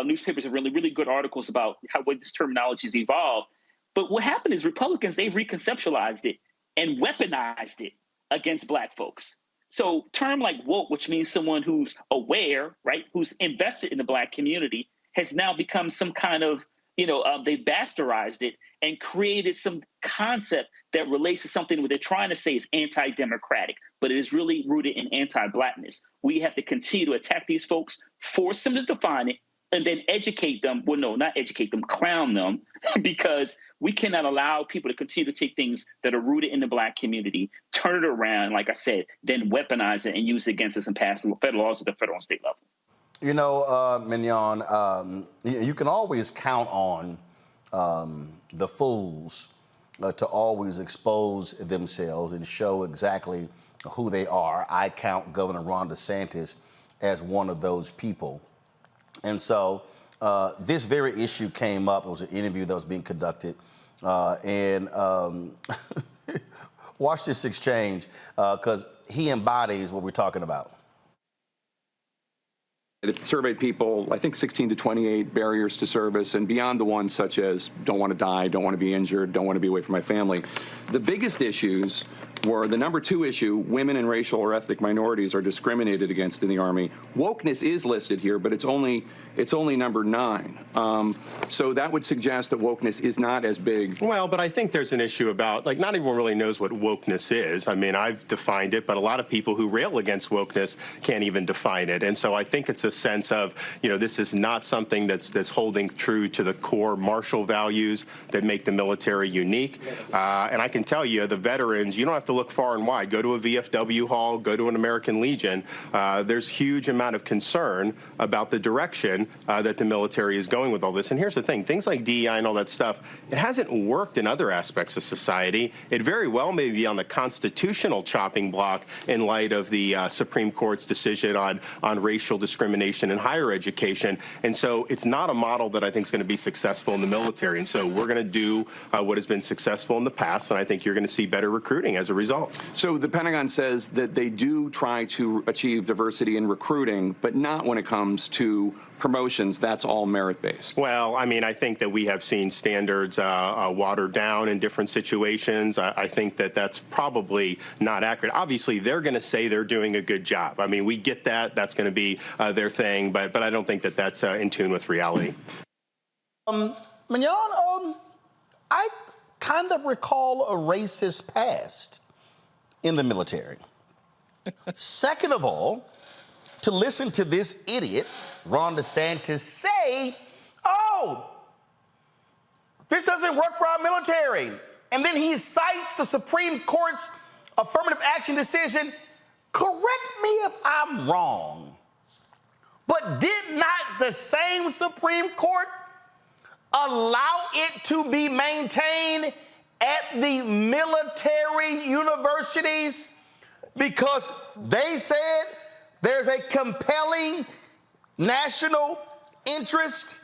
newspapers have really good articles about how this terminology has evolved. But what happened is Republicans, they've reconceptualized it and weaponized it against black folks. So term like woke, which means someone who's aware, right, who's invested in the black community, has now become some kind of, they bastardized it and created some concept that relates to something where they're trying to say is anti-democratic, but it is really rooted in anti-blackness. We have to continue to attack these folks, force them to define it, and then educate them. Well, no, not educate them, clown them, because we cannot allow people to continue to take things that are rooted in the black community, turn it around, like I said, then weaponize it and use it against us and pass federal laws at the federal and state level. You know, Mignon, you can always count on the fools to always expose themselves and show exactly who they are. I count Governor Ron DeSantis as one of those people. And so this very issue came up. It was an interview that was being conducted. And watch this exchange, because he embodies what we're talking about. It surveyed people, I think 16 to 28 barriers to service, and beyond the ones such as don't want to die, don't want to be injured, don't want to be away from my family. The biggest issues were the number 2 issue: women and racial or ethnic minorities are discriminated against in the Army. Wokeness is listed here, but it's only number 9. So that would suggest that wokeness is not as big. Well, but I think there's an issue about, like, not everyone really knows what wokeness is. I mean, I've defined it, but a lot of people who rail against wokeness can't even define it. And so I think it's a sense of, this is not something that's holding true to the core martial values that make the military unique. And I can tell you, the veterans, you don't have to look far and wide. Go to a VFW hall, go to an American Legion. There's huge amount of concern about the direction that the military is going with all this. And here's the thing, things like DEI and all that stuff, it hasn't worked in other aspects of society. It very well may be on the constitutional chopping block in light of the Supreme Court's decision on racial discrimination discrimination in higher education. And so it's not a model that I think is going to be successful in the military. And so we're going to do what has been successful in the past, and I think you're going to see better recruiting as a result. So the Pentagon says that they do try to achieve diversity in recruiting, but not when it comes to promotions. That's all merit-based. Well, I mean, I think that we have seen standards watered down in different situations. I think that that's probably not accurate. Obviously, they're going to say they're doing a good job. I mean, we get that. That's going to be their thing, but I don't think that that's in tune with reality. Mignon, I kind of recall a racist past in the military. Second of all, to listen to this idiot, Ron DeSantis, say, oh, this doesn't work for our military. And then he cites the Supreme Court's affirmative action decision. Correct me if I'm wrong, but did not the same Supreme Court allow it to be maintained at the military universities because they said there's a compelling national interest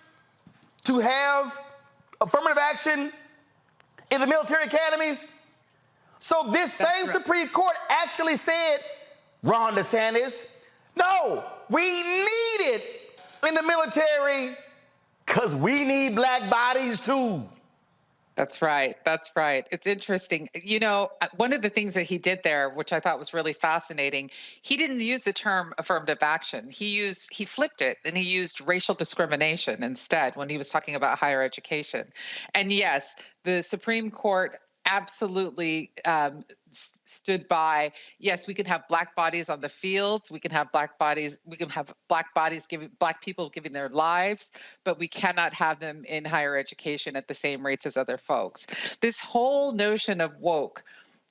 to have affirmative action in the military academies? So this same Supreme Court actually said, Ron DeSantis, no, we need it in the military because we need black bodies too. That's right. That's right. It's interesting. You know, one of the things that he did there, which I thought was really fascinating, he didn't use the term affirmative action. He flipped it and he used racial discrimination instead when he was talking about higher education. And yes, the Supreme Court absolutely stood by, yes, we can have black bodies on the fields, we can have black people giving their lives, but we cannot have them in higher education at the same rates as other folks. This whole notion of woke,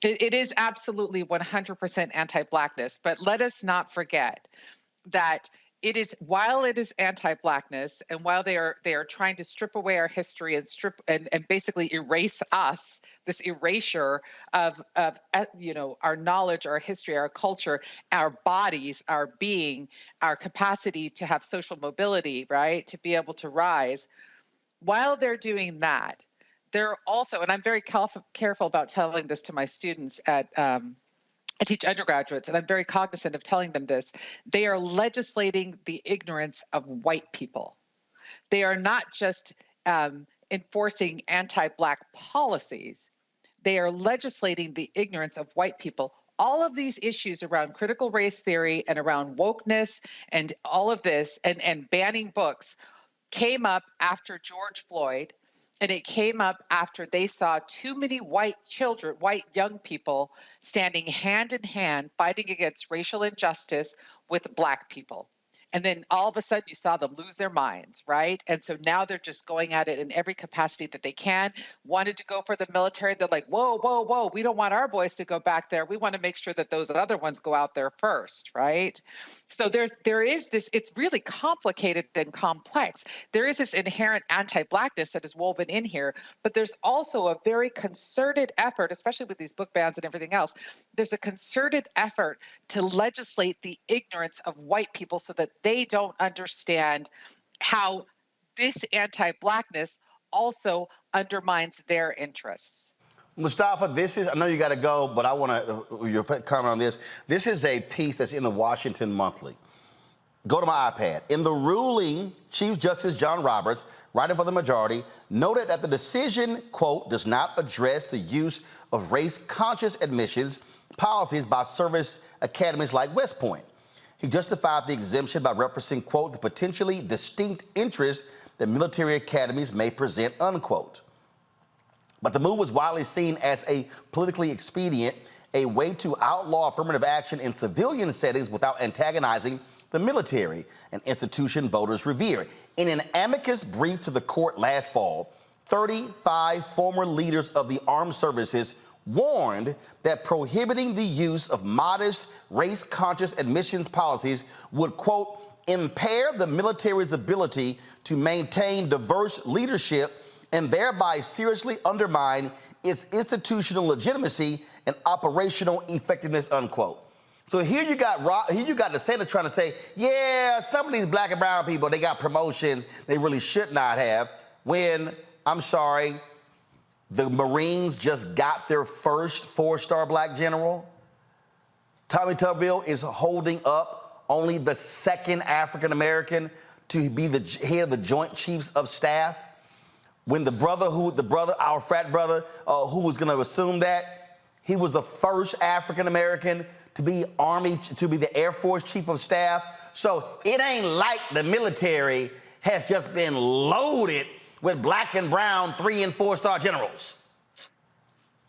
it is absolutely 100% anti-blackness, but let us not forget that it is, while it is anti-blackness, and while they are trying to strip away our history and basically erase us, this erasure of our knowledge, our history, our culture, our bodies, our being, our capacity to have social mobility, right, to be able to rise. While they're doing that, they're also, and I'm very careful about telling this to my students I teach undergraduates, and I'm very cognizant of telling them this. They are legislating the ignorance of white people. They are not just enforcing anti-black policies. They are legislating the ignorance of white people. All of these issues around critical race theory and around wokeness and all of this and banning books came up after George Floyd. And it came up after they saw too many white young people standing hand in hand fighting against racial injustice with black people. And then all of a sudden you saw them lose their minds, right? And so now they're just going at it in every capacity that they can. Wanted to go for the military. They're like, whoa, whoa, whoa. We don't want our boys to go back there. We want to make sure that those other ones go out there first, right? So there is this, it's really complicated and complex. There is this inherent anti-blackness that is woven in here, but there's also a very concerted effort, especially with these book bans and everything else. There's a concerted effort to legislate the ignorance of white people so that they don't understand how this anti-blackness also undermines their interests. Mustafa, I know you got to go, but I want your comment on this. This is a piece that's in the Washington Monthly. Go to my iPad. In the ruling, Chief Justice John Roberts, writing for the majority, noted that the decision, quote, does not address the use of race-conscious admissions policies by service academies like West Point. He justified the exemption by referencing, quote, the potentially distinct interests that military academies may present, unquote. But the move was widely seen as a politically expedient, a way to outlaw affirmative action in civilian settings without antagonizing the military, an institution voters revere. In an amicus brief to the court last fall, 35 former leaders of the armed services warned that prohibiting the use of modest race-conscious admissions policies would, quote, impair the military's ability to maintain diverse leadership and thereby seriously undermine its institutional legitimacy and operational effectiveness, unquote. So here you got DeSantis trying to say, yeah, some of these black and brown people, they got promotions they really should not have, when, I'm sorry, the Marines just got their first 4-star black general. Tommy Tuberville is holding up only the second African-American to be the head of the Joint Chiefs of Staff. When our frat brother, who was gonna assume that, he was the first African-American to be the Air Force Chief of Staff. So it ain't like the military has just been loaded with black and brown 3- and 4-star generals.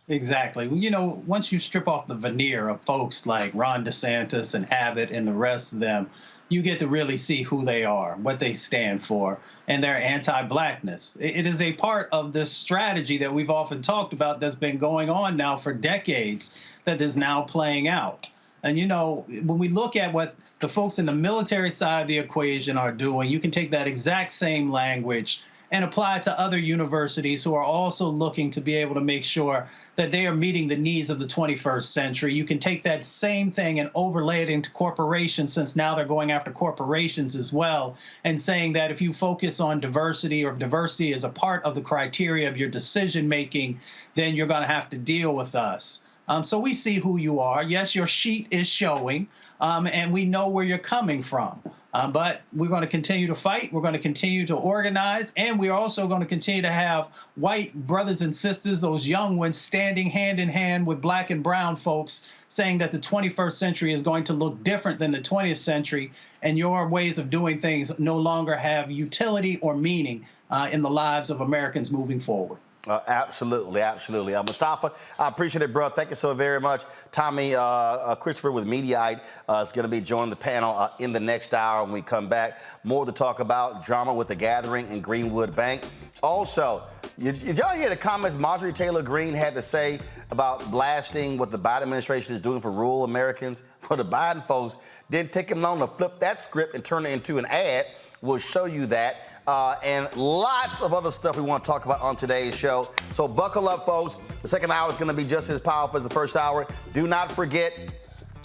Exactly. You know, once you strip off the veneer of folks like Ron DeSantis and Abbott and the rest of them, you get to really see who they are, what they stand for, and their anti-blackness. It is a part of this strategy that we've often talked about that's been going on now for decades that is now playing out. And, you know, when we look at what the folks in the military side of the equation are doing, you can take that exact same language and apply it to other universities who are also looking to be able to make sure that they are meeting the needs of the 21st century. You can take that same thing and overlay it into corporations, since now they're going after corporations as well, and saying that if you focus on diversity, or if diversity is a part of the criteria of your decision making, then you're going to have to deal with us. So we see who you are. Yes, your sheet is showing, and we know where you're coming from. But we're going to continue to fight. We're going to continue to organize. And we're also going to continue to have white brothers and sisters, those young ones, standing hand in hand with black and brown folks, saying that the 21st century is going to look different than the 20th century. And your ways of doing things no longer have utility or meaning in the lives of Americans moving forward. Absolutely. Mustafa, I appreciate it, bro. Thank you so very much. Tommy Christopher with Mediaite is going to be joining the panel in the next hour when we come back. More to talk about, drama with the gathering in Greenwood Bank. Also, did y'all hear the comments Marjorie Taylor Greene had to say about blasting what the Biden administration is doing for rural Americans? Well, the Biden folks didn't take him long to flip that script and turn it into an ad. We'll show you that. And lots of other stuff we want to talk about on today's show. So buckle up, folks. The second hour is going to be just as powerful as the first hour. Do not forget,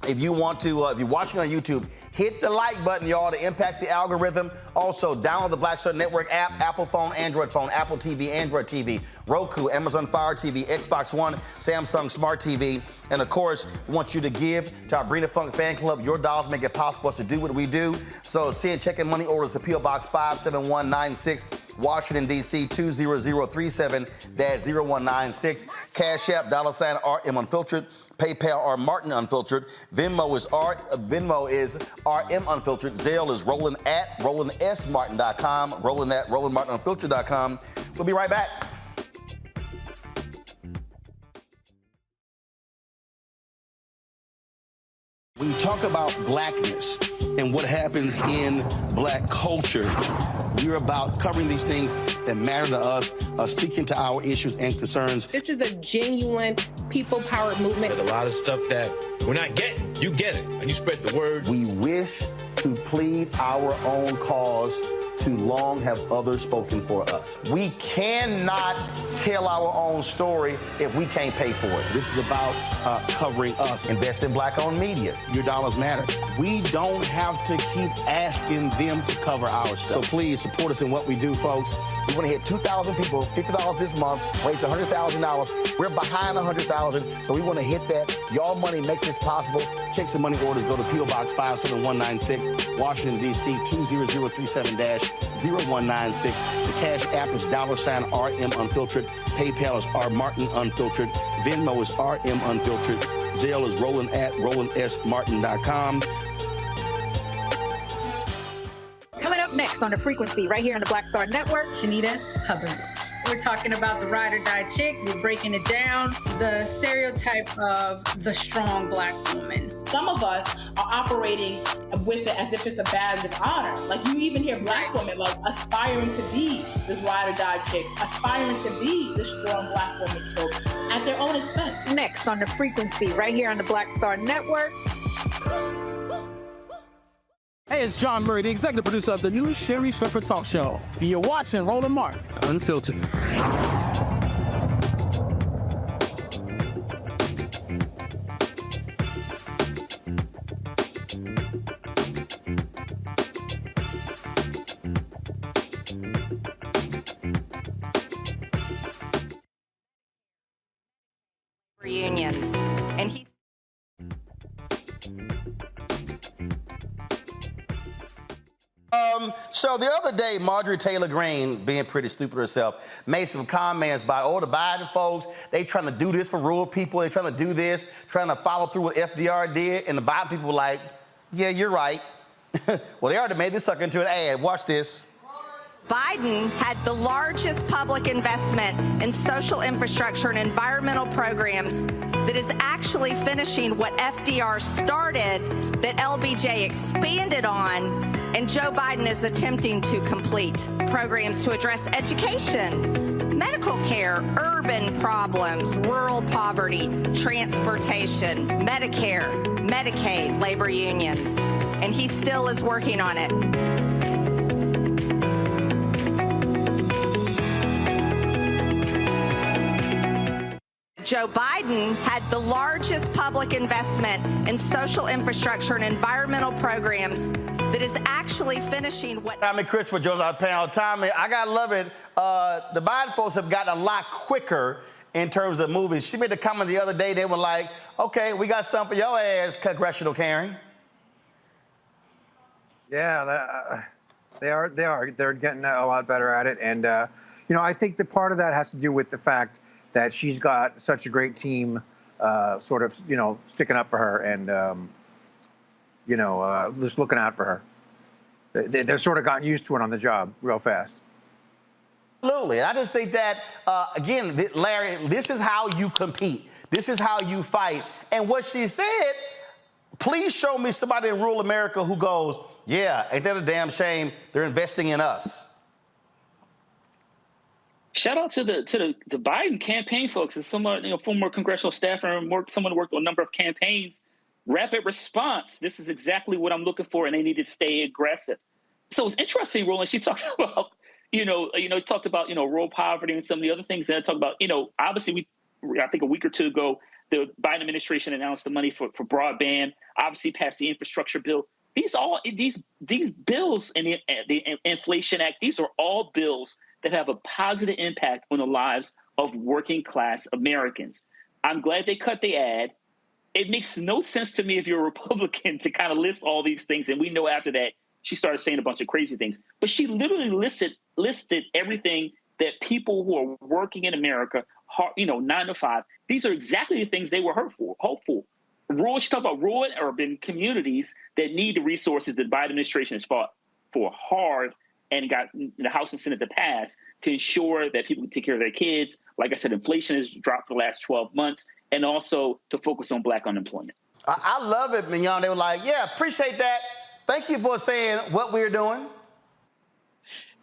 if you want to, if you're watching on YouTube, hit the like button, y'all. It impacts the algorithm. Also, download the Black Star Network app, Apple phone, Android phone, Apple TV, Android TV, Roku, Amazon Fire TV, Xbox One, Samsung Smart TV. And of course, we want you to give to our Brina Funk fan club. Your dollars make it possible for us to do what we do. So send check and money orders to P.O. Box 57196, Washington, D.C. 20037-0196. Cash App, $RM Unfiltered. PayPal R Martin Unfiltered. Venmo is RM Unfiltered. Zelle is RolandSMartin.com. RolandMartinUnfiltered.com. We'll be right back. When you talk about blackness and what happens in black culture, we're about covering these things that matter to us, speaking to our issues and concerns. This is a genuine people-powered movement. There's a lot of stuff that we're not getting. You get it, and you spread the word. We wish to plead our own cause. Too long have others spoken for us. We cannot tell our own story if we can't pay for it. This is about covering us. Invest in black-owned media. Your dollars matter. We don't have to keep asking them to cover our stuff. So please support us in what we do, folks. We want to hit 2,000 people, $50 this month, raise $100,000. We're behind 100,000, so we want to hit that. Y'all money makes this possible. Checks and money orders go to P.O. Box 57196, Washington, D.C. 20037-0196. The Cash App is $RM Unfiltered. PayPal is R Martin Unfiltered. Venmo is RM Unfiltered. Zelle is RolandSMartin.com. Coming up next on The Frequency, right here on the Black Star Network, Shanita Hubbard. We're talking about the ride or die chick. We're breaking it down. The stereotype of the strong black woman. Some of us are operating with it as if it's a badge of honor. Like, you even hear black women like aspiring to be this ride or die chick, aspiring to be this strong black woman trope at their own expense. Next on The Frequency, right here on the Black Star Network. Hey, it's John Murray, the executive producer of the new Sherry Shepherd Talk Show. You're watching Roland Martin Unfiltered. So the other day, Marjorie Taylor Greene, being pretty stupid herself, made some comments about, oh, the Biden folks, they trying to do this for rural people. They trying to do this, trying to follow through what FDR did. And the Biden people were like, yeah, you're right. Well, they already made this sucker into an ad. Watch this. Biden had the largest public investment in social infrastructure and environmental programs that is actually finishing what FDR started, that LBJ expanded on, and Joe Biden is attempting to complete. Programs to address education, medical care, urban problems, rural poverty, transportation, Medicare, Medicaid, labor unions. And he still is working on it. Joe Biden had the largest public investment in social infrastructure and environmental programs that is actually finishing what... Tommy Christopher joins our panel. Tommy, I gotta love it. The Biden folks have gotten a lot quicker in terms of movies. She made the comment the other day, they were like, okay, we got something for your ass, Congressional Karen. Yeah, they are. They're getting a lot better at it. And, you know, I think that part of that has to do with the fact that she's got such a great team sort of, you know, sticking up for her and, you know, just looking out for her. They're sort of gotten used to it on the job real fast. Absolutely. I just think that, again, Larry, this is how you compete. This is how you fight. And what she said, please show me somebody in rural America who goes, yeah, ain't that a damn shame? They're investing in us. Shout out to the Biden campaign folks. As someone, you know, former congressional staffer and someone who worked on a number of campaigns, rapid response. This is exactly what I'm looking for, and they need to stay aggressive. So it's interesting, Roland. She talked about, talked about, rural poverty and some of the other things that I talked about. Obviously, I think a week or two ago, the Biden administration announced the money for broadband. Obviously, passed the infrastructure bill. These bills and the Inflation Act. These are all bills that have a positive impact on the lives of working class Americans. I'm glad they cut the ad. It makes no sense to me if you're a Republican to kind of list all these things. And we know after that, she started saying a bunch of crazy things. But she literally listed everything that people who are working in America, 9 to 5, these are exactly the things they were hopeful. She talked about rural and urban communities that need the resources that the Biden administration has fought for hard and got the House and Senate to pass to ensure that people can take care of their kids. Like I said, inflation has dropped for the last 12 months, and also to focus on Black unemployment. I love it, Mignon. They were like, yeah, appreciate that. Thank you for saying what we're doing.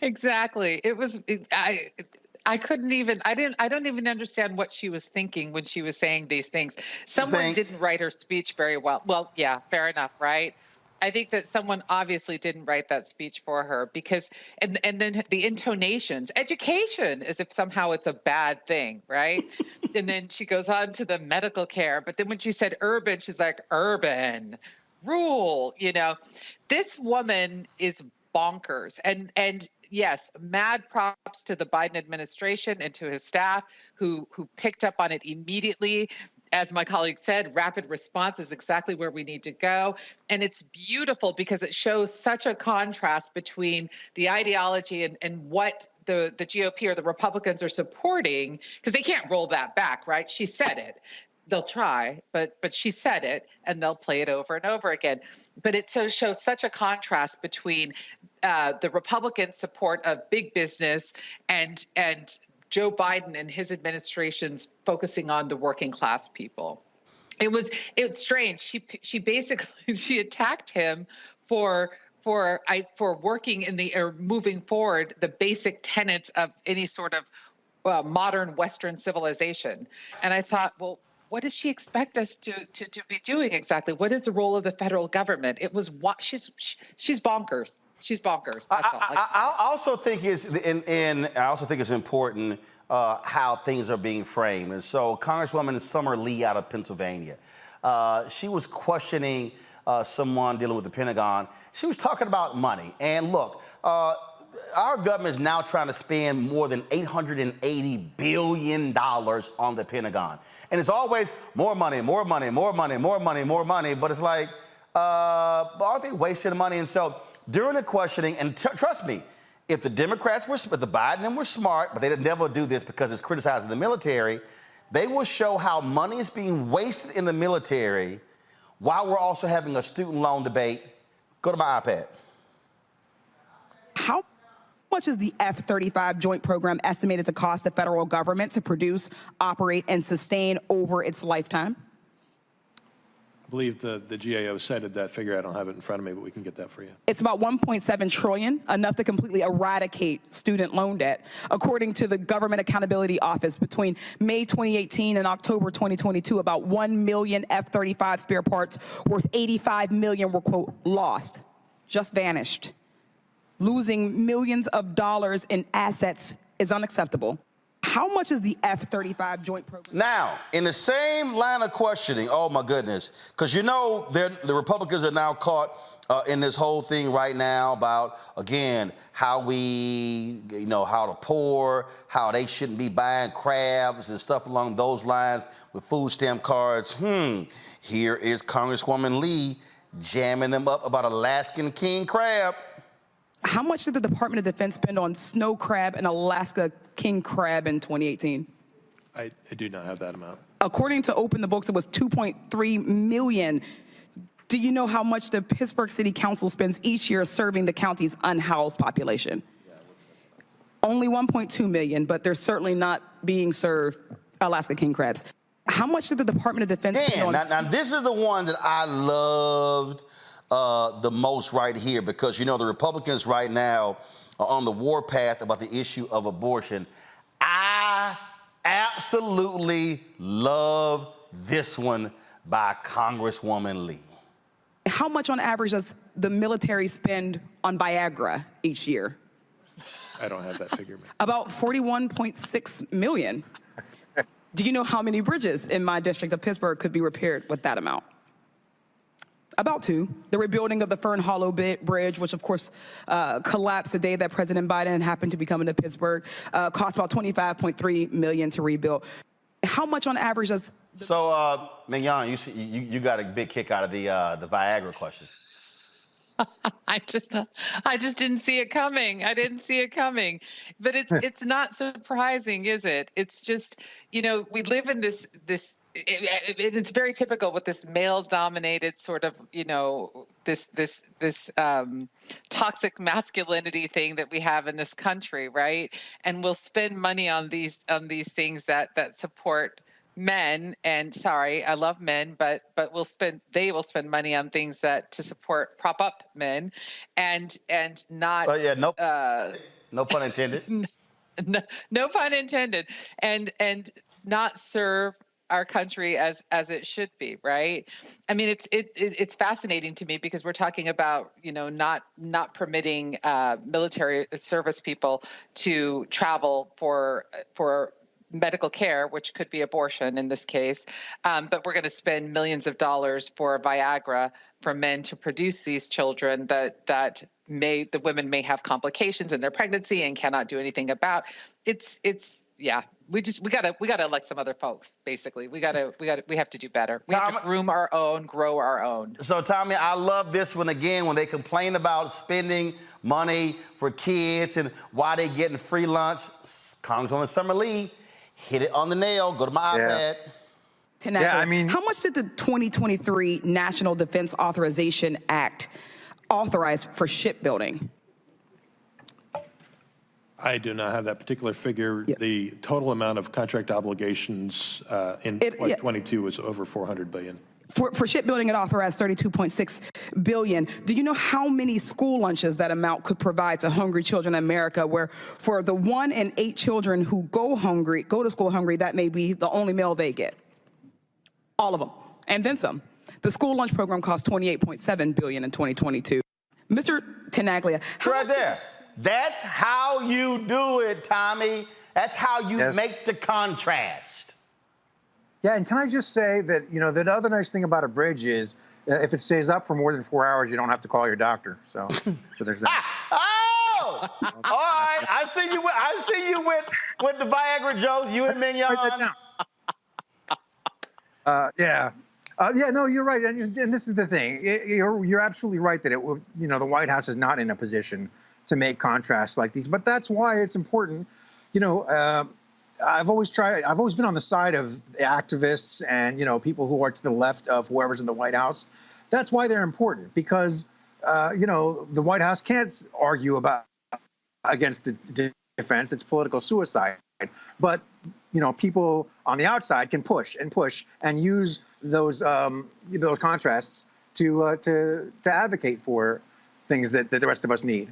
Exactly. It was, I couldn't even, I don't even understand what she was thinking when she was saying these things. Someone didn't write her speech very well. Well, yeah, fair enough, right? I think that someone obviously didn't write that speech for her because, and then the intonations, education, as if somehow it's a bad thing, right? And then she goes on to the medical care. But then when she said urban, she's like, urban, rural, This woman is bonkers. And yes, mad props to the Biden administration and to his staff who picked up on it immediately. As my colleague said, rapid response is exactly where we need to go. And it's beautiful because it shows such a contrast between the ideology and what the GOP or the Republicans are supporting, because they can't roll that back, right? She said it. They'll try, but she said it, and they'll play it over and over again. But it shows such a contrast between the Republican support of big business and Joe Biden and his administration's focusing on the working class people. It was strange. She basically she attacked him for working or moving forward the basic tenets of any sort of modern Western civilization. And I thought, well, what does she expect us to be doing exactly? What is the role of the federal government? It was she's bonkers. She's bonkers. That's all. I also think it's important how things are being framed. And so Congresswoman Summer Lee out of Pennsylvania, she was questioning someone dealing with the Pentagon. She was talking about money. And look, our government is now trying to spend more than $880 billion on the Pentagon. And it's always more money, more money, more money, more money, more money. But it's like, aren't they wasting money? And so during the questioning, and trust me, if the Democrats were, if the Biden were smart, but they would never do this because it's criticizing the military, they will show how money is being wasted in the military while we're also having a student loan debate. Go to my iPad. How much is the F-35 joint program estimated to cost the federal government to produce, operate, and sustain over its lifetime? I believe the GAO cited that figure. I don't have it in front of me, but we can get that for you. It's about $1.7 trillion, enough to completely eradicate student loan debt. According to the Government Accountability Office, between May 2018 and October 2022, about 1 million F-35 spare parts worth $85 million were, quote, lost, just vanished. Losing millions of dollars in assets is unacceptable. How much is the F-35 joint program? Now, in the same line of questioning, oh my goodness, because you know the Republicans are now caught in this whole thing right now about, again, how we, how the poor, how they shouldn't be buying crabs and stuff along those lines with food stamp cards. Here is Congresswoman Lee jamming them up about Alaskan king crab. How much did the Department of Defense spend on snow crab and Alaska king crab in 2018? I do not have that amount. According to Open the Books, it was $2.3 million. Do you know how much the Pittsburgh City Council spends each year serving the county's unhoused population? Only $1.2 million, but they're certainly not being served Alaska king crabs. How much did the Department of Defense spend on... Now, this is the one that I loved the most right here, because the Republicans right now are on the warpath about the issue of abortion. I absolutely love this one by Congresswoman Lee. How much on average does the military spend on Viagra each year? I don't have that figure, man. About $41.6 million. Do you know how many bridges in my district of Pittsburgh could be repaired with that amount? About 2. The rebuilding of the Fern Hollow Bridge, which of course collapsed the day that President Biden happened to be coming to Pittsburgh, cost about $25.3 million to rebuild. How much on average does... So, Mignon, you got a big kick out of the Viagra question. I just didn't see it coming. I didn't see it coming. But it's not surprising, is it? It's just, we live in this it's very typical with this male-dominated sort of, this toxic masculinity thing that we have in this country, right? And we'll spend money on these things that support men. And sorry, I love men, but they will spend money on things to prop up men, and not. Oh yeah, no pun intended. No pun intended, and not serve our country as it should be, right? I mean, it's fascinating to me because we're talking about not permitting military service people to travel for medical care, which could be abortion in this case, but we're going to spend millions of dollars for Viagra for men to produce these children that the women may have complications in their pregnancy and cannot do anything about. Yeah, we gotta elect some other folks. Basically, we have to do better. We have to groom our own, grow our own. So, Tommy, I love this one again when they complain about spending money for kids and why they getting free lunch. Congresswoman Summer Lee hit it on the nail. Go to my iPad. How much did the 2023 National Defense Authorization Act authorize for shipbuilding? I do not have that particular figure. Yep. The total amount of contract obligations in 2022 was over $400 billion. For shipbuilding, it authorized $32.6 billion. Do you know how many school lunches that amount could provide to hungry children in America, where for the 1 in 8 children who go to school hungry, that may be the only meal they get? All of them, and then some. The school lunch program cost $28.7 billion in 2022. Mr. Tenaglia, right there. That's how you do it, Tommy. That's how you make the contrast. Yeah, and can I just say that, the other nice thing about a bridge is if it stays up for more than 4 hours, you don't have to call your doctor. So there's that. Oh! All right. I see you with the Viagra jokes, you and Mignon. Yeah. Yeah, no, you're right, and this is the thing. You're absolutely right that the White House is not in a position to make contrasts like these, but that's why it's important. I've always been on the side of the activists and people who are to the left of whoever's in the White House. That's why they're important, because the White House can't argue against the defense. It's political suicide. But people on the outside can push and use those contrasts to advocate for things that the rest of us need.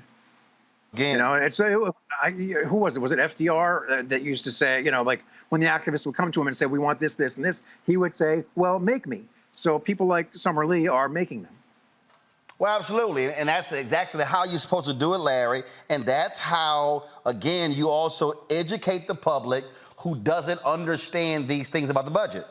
Again, who was it? Was it FDR that used to say, like when the activists would come to him and say, we want this, this, and this, he would say, well, make me. So people like Summer Lee are making them. Well, absolutely. And that's exactly how you're supposed to do it, Larry. And that's how, again, you also educate the public who doesn't understand these things about the budget.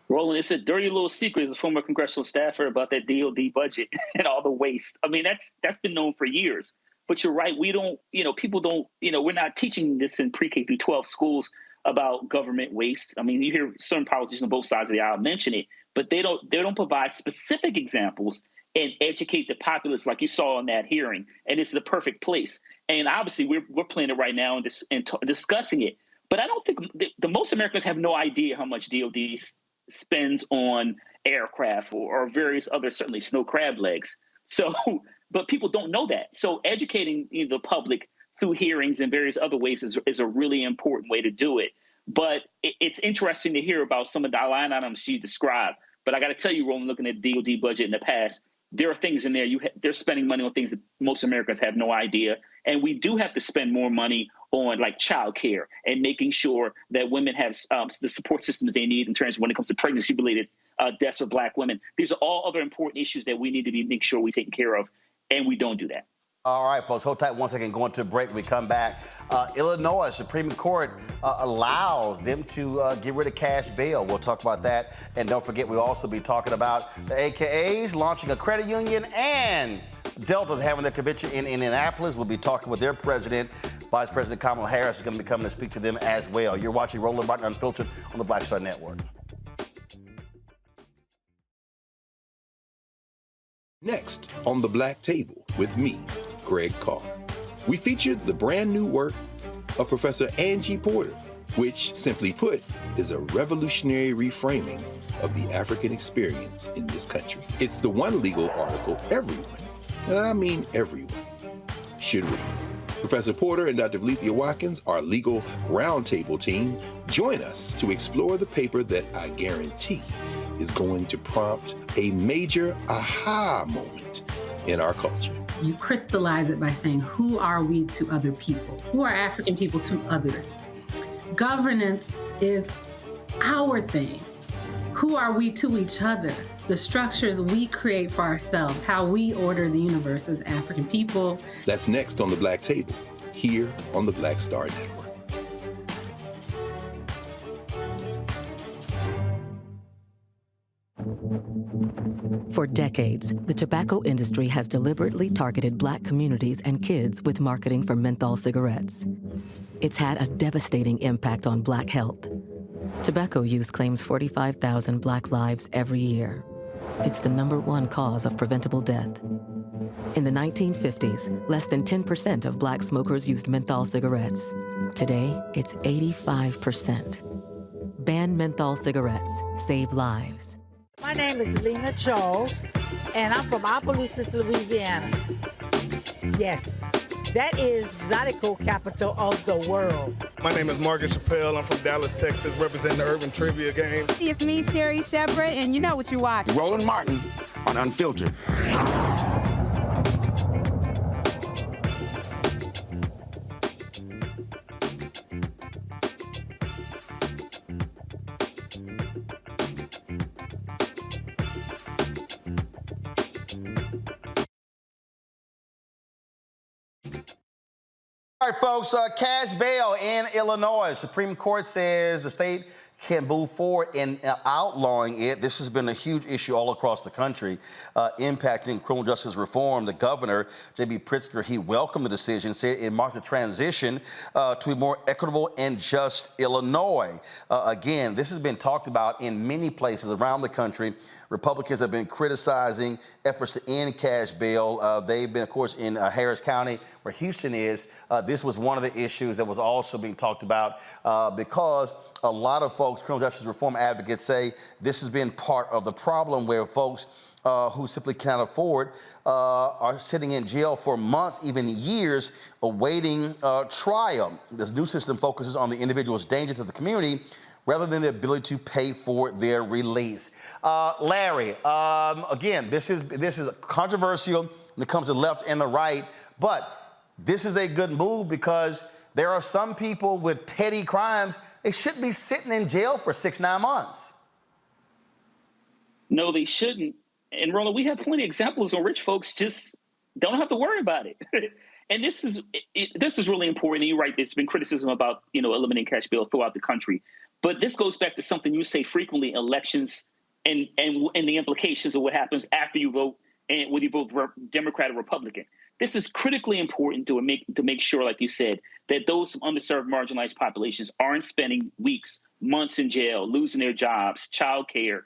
Roland, it's a dirty little secret as a former congressional staffer about that DOD budget and all the waste. I mean, that's been known for years. But you're right. We don't, people don't, we're not teaching this in pre-K through 12 schools about government waste. I mean, you hear certain politicians on both sides of the aisle mention it, but they don't provide specific examples and educate the populace like you saw in that hearing. And this is a perfect place. And obviously, we're playing it right now and discussing it. But I don't think the most Americans have no idea how much DOD spends on aircraft or various other, certainly snow crab legs. So, but people don't know that. So educating the public through hearings and various other ways is a really important way to do it. But it's interesting to hear about some of the line items she described. But I got to tell you, Roland, looking at the DOD budget in the past, there are things in there. They're spending money on things that most Americans have no idea. And we do have to spend more money on like child care and making sure that women have the support systems they need in terms of when it comes to pregnancy-related deaths of Black women. These are all other important issues that we need to make sure we take care of, and we don't do that. All right, folks, hold tight 1 second. Going to a break. When we come back, Illinois Supreme Court allows them to get rid of cash bail. We'll talk about that. And don't forget, we'll also be talking about the AKAs launching a credit union and Delta's having their convention in Indianapolis. We'll be talking with their president. Vice President Kamala Harris is going to be coming to speak to them as well. You're watching Roland Martin Unfiltered on the Black Star Network. Next on The Black Table with me, Greg Carr. We featured the brand new work of Professor Angie Porter, which, simply put, is a revolutionary reframing of the African experience in this country. It's the one legal article everyone, and I mean everyone, should read. Professor Porter and Dr. Valeethia Watkins, our legal roundtable team, join us to explore the paper that I guarantee is going to prompt a major aha moment in our culture. You crystallize it by saying, who are we to other people? Who are African people to others? Governance is our thing. Who are we to each other? The structures we create for ourselves, how we order the universe as African people. That's next on The Black Table, here on the Black Star Network. For decades, the tobacco industry has deliberately targeted Black communities and kids with marketing for menthol cigarettes. It's had a devastating impact on Black health. Tobacco use claims 45,000 Black lives every year. It's the #1 cause of preventable death. In the 1950s, less than 10% of Black smokers used menthol cigarettes. Today, it's 85%. Ban menthol cigarettes. Save lives. My name is Lena Charles, and I'm from Opelousas, Louisiana. Yes, that is Zydeco capital of the world. My name is Margaret Chappelle. I'm from Dallas, Texas, representing the Urban Trivia Game. It's me, Sherry Shepard, and you know what you watch. Roland Martin on Unfiltered. All right, folks, cash bail in Illinois. Supreme Court says the state can move forward in outlawing it. This has been a huge issue all across the country, impacting criminal justice reform. The governor, J.B. Pritzker, he welcomed the decision, said it marked a transition to a more equitable and just Illinois. Again, this has been talked about in many places around the country. Republicans have been criticizing efforts to end cash bail. They've been, of course, in Harris County, where Houston is. This was one of the issues that was also being talked about because a lot of folks, criminal justice reform advocates, say this has been part of the problem where folks who simply can't afford are sitting in jail for months, even years, awaiting trial. This new system focuses on the individual's danger to the community rather than the ability to pay for their release. Larry, again, this is controversial when it comes to the left and the right, but this is a good move because there are some people with petty crimes. They shouldn't be sitting in jail for 6-9 months. No, they shouldn't. And Roland, we have plenty of examples where rich folks just don't have to worry about it. And this is really important. And you're right, there's been criticism about, eliminating cash bail throughout the country. But this goes back to something you say frequently, elections and the implications of what happens after you vote and whether you vote Democrat or Republican. This is critically important to make sure, like you said, that those from underserved, marginalized populations aren't spending weeks, months in jail, losing their jobs, childcare,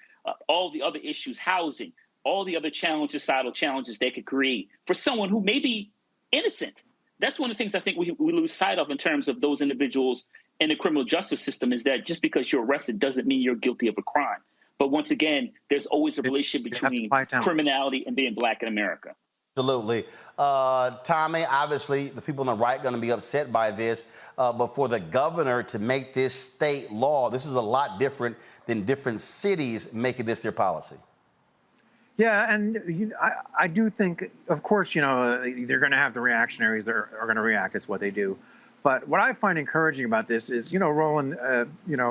all the other issues, housing, all the other societal challenges they could create for someone who may be innocent. That's one of the things I think we lose sight of in terms of those individuals in the criminal justice system, is that just because you're arrested doesn't mean you're guilty of a crime. But once again, there's always a relationship between criminality and being Black in America. Absolutely. Tommy, obviously, the people on the right are going to be upset by this, but for the governor to make this state law, this is a lot different than different cities making this their policy. Yeah, and I do think, of course, they're going to have the reactionaries that are going to react. It's what they do. But what I find encouraging about this is, Roland,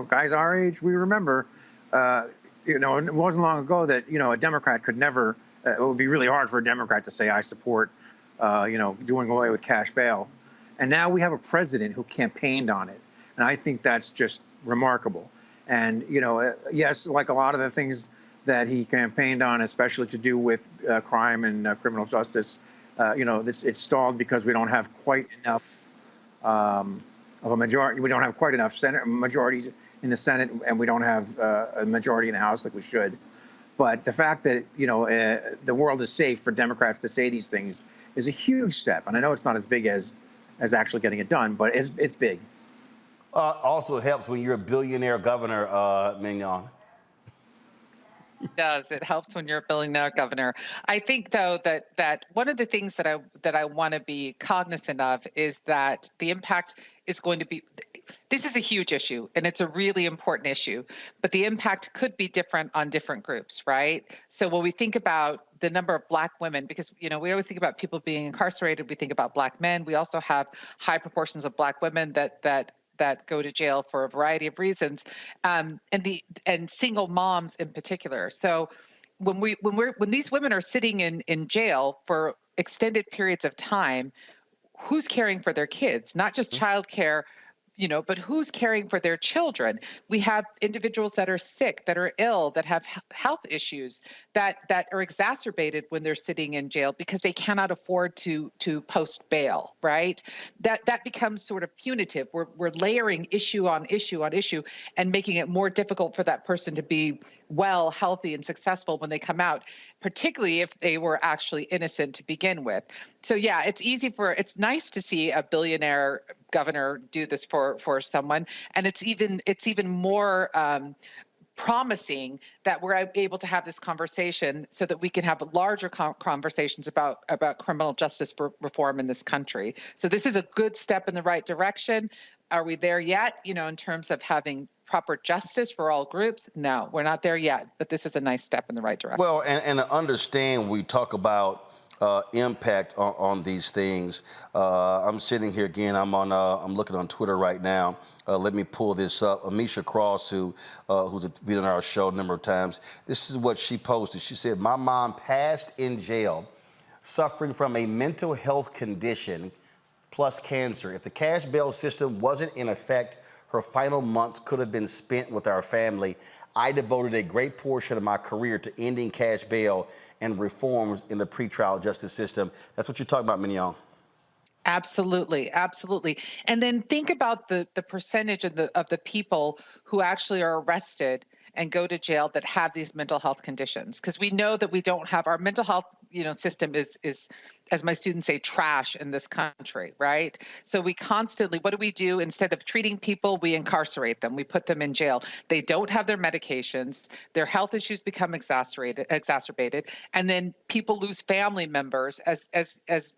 guys our age, we remember, it wasn't long ago that, a Democrat could never, it would be really hard for a Democrat to say, I support, doing away with cash bail. And now we have a president who campaigned on it. And I think that's just remarkable. And, yes, like a lot of the things that he campaigned on, especially to do with crime and criminal justice, it's stalled because we don't have quite enough of a majority. We don't have quite enough majorities in the Senate, and we don't have a majority in the House like we should. But the fact that, the world is safe for Democrats to say these things is a huge step. And I know it's not as big as actually getting it done, but it's big. Also, it helps when you're a billionaire governor, Mignon. It does. It helps when you're a billionaire governor. I think, though, that one of the things that I want to be cognizant of is that the impact is going to be. This is a huge issue, and it's a really important issue, but the impact could be different on different groups, right? So when we think about the number of Black women, because, we always think about people being incarcerated, we think about Black men. We also have high proportions of Black women that go to jail for a variety of reasons, and single moms in particular. So when these women are sitting in jail for extended periods of time, who's caring for their kids? Not just childcare, but who's caring for their children? We have individuals that are sick, that are ill, that have health issues that are exacerbated when they're sitting in jail because they cannot afford to post bail, right? That becomes sort of punitive. We're layering issue on issue on issue and making it more difficult for that person to be well, healthy, and successful when they come out, particularly if they were actually innocent to begin with. So yeah, it's nice to see a billionaire governor do this for someone, and it's even more promising that we're able to have this conversation so that we can have larger conversations about criminal justice reform in this country. So this is a good step in the right direction. Are we there yet? In terms of having proper justice for all groups? No, we're not there yet, but this is a nice step in the right direction. Well, and to understand, we talk about impact on these things. I'm sitting here again. I'm looking on Twitter right now. Let me pull this up. Amisha Cross, who's been on our show a number of times. This is what she posted. She said, "My mom passed in jail, suffering from a mental health condition plus cancer. If the cash bail system wasn't in effect, her final months could have been spent with our family. I devoted a great portion of my career to ending cash bail and reforms in the pretrial justice system. That's what you're talking about, Mignon. Absolutely, absolutely. And then think about the percentage of the people who actually are arrested and go to jail that have these mental health conditions, because we know that we don't have our mental health system is, as my students say, trash in this country, right? So we constantly, what do we do? Instead of treating people, we incarcerate them. We put them in jail. They don't have their medications. Their health issues become exacerbated, and then people lose family members, as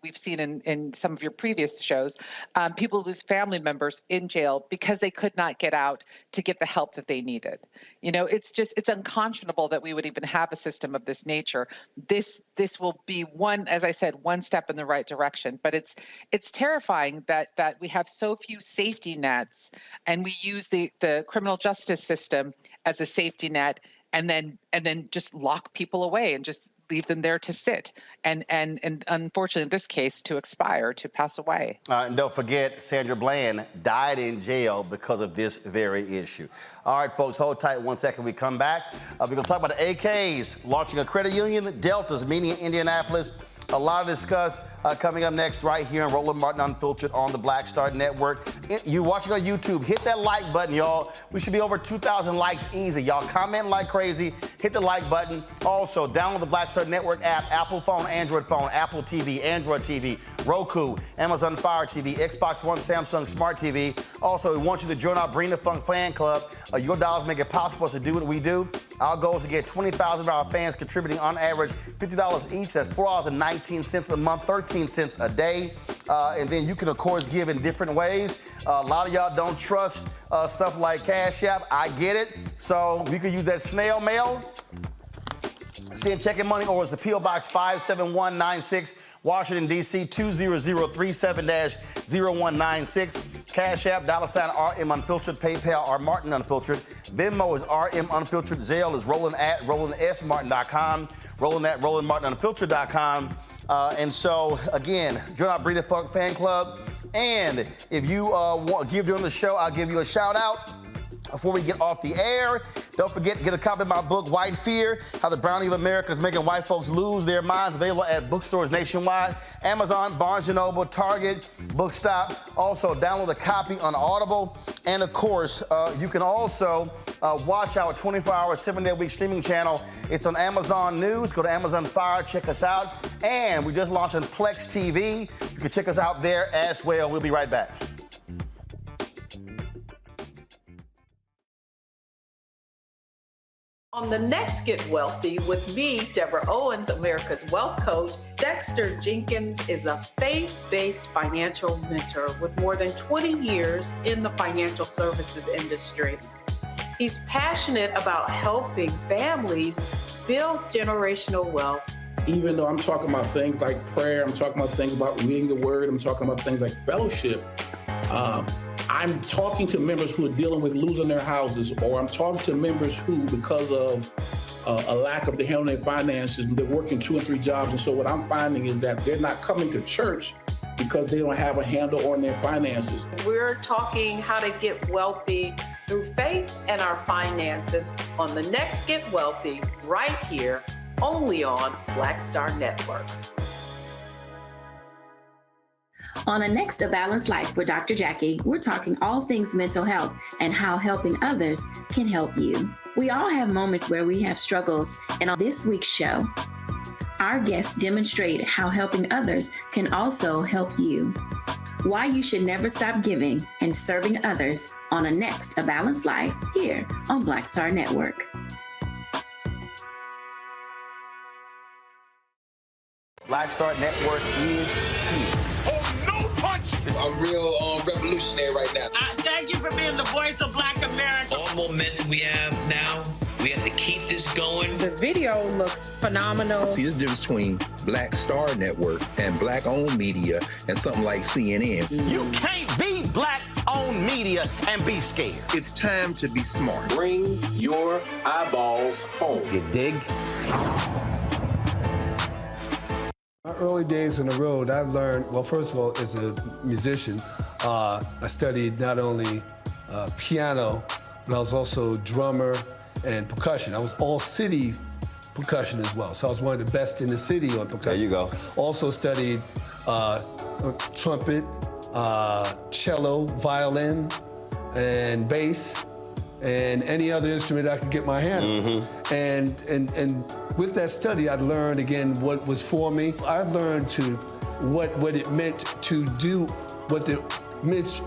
we've seen in some of your previous shows. People lose family members in jail because they could not get out to get the help that they needed. It's unconscionable that we would even have a system of this nature. This will be one, as I said, one step in the right direction. But it's terrifying that we have so few safety nets, and we use the criminal justice system as a safety net, and then just lock people away and just leave them there to sit, and unfortunately in this case to expire, to pass away. And don't forget, Sandra Bland died in jail because of this very issue. All right, folks, hold tight 1 second. We come back. We're going to talk about the AKs launching a credit union, Delta's meeting in Indianapolis. A lot to discuss coming up next right here on Roland Martin Unfiltered on the Black Star Network. You're watching on YouTube. Hit that like button, y'all. We should be over 2,000 likes easy. Y'all comment like crazy. Hit the like button. Also, download the Black Star Network app, Apple phone, Android phone, Apple TV, Android TV, Roku, Amazon Fire TV, Xbox One, Samsung Smart TV. Also, we want you to join our Bring the Funk fan club. Your dollars make it possible for us to do what we do. Our goal is to get 20,000 of our fans contributing on average $50 each. That's $4.19 a month, 13 cents a day. And then you can, of course, give in different ways. A lot of y'all don't trust stuff like Cash App. I get it. So we could use that snail mail. Send checking money, or it's the P.O. Box 57196, Washington, D.C. 20037-0196. Cash App, $RM Unfiltered. PayPal, R Martin Unfiltered. Venmo is RM Unfiltered. Zelle is Roland@RolandSMartin.com. Roland@RolandMartinUnfiltered.com. And so, again, join our Breed the Funk fan club. And if you want to give during the show, I'll give you a shout out. Before we get off the air, don't forget to get a copy of my book, White Fear, How the Brownie of America is Making White Folks Lose Their Minds, available at bookstores nationwide, Amazon, Barnes & Noble, Target, Bookstop. Also, download a copy on Audible. And, of course, you can also watch our 24-hour, 7-day-a-week streaming channel. It's on Amazon News. Go to Amazon Fire, check us out. And we just launched on Plex TV. You can check us out there as well. We'll be right back. On the next Get Wealthy with me, Deborah Owens, America's Wealth Coach, Dexter Jenkins is a faith-based financial mentor with more than 20 years in the financial services industry. He's passionate about helping families build generational wealth. Even though I'm talking about things like prayer, I'm talking about things about reading the word, I'm talking about things like fellowship, I'm talking to members who are dealing with losing their houses, or I'm talking to members who, because of a lack of the handling their finances, they're working 2 and 3 jobs. And so what I'm finding is that they're not coming to church because they don't have a handle on their finances. We're talking how to get wealthy through faith and our finances on the next Get Wealthy, right here, only on Black Star Network. On the next A Balanced Life with Dr. Jackie, we're talking all things mental health and how helping others can help you. We all have moments where we have struggles, and on this week's show, our guests demonstrate how helping others can also help you. Why you should never stop giving and serving others on the next A Balanced Life here on Black Star Network. Black Star Network is here. I'm real revolutionary right now. Thank you for being the voice of Black America. All momentum we have now, we have to keep this going. The video looks phenomenal. See, there's a difference between Black Star Network and Black-owned media and something like CNN. You can't be Black-owned media and be scared. It's time to be smart. Bring your eyeballs home. You dig? My early days on the road, I've learned, well, first of all, as a musician, I studied not only piano, but I was also drummer and percussion. I was all city percussion as well. So I was one of the best in the city on percussion. There you go. Also studied trumpet, cello, violin, and bass, and any other instrument I could get my hand on. And with that study, I'd learned again what was for me. I learned what it meant to do what the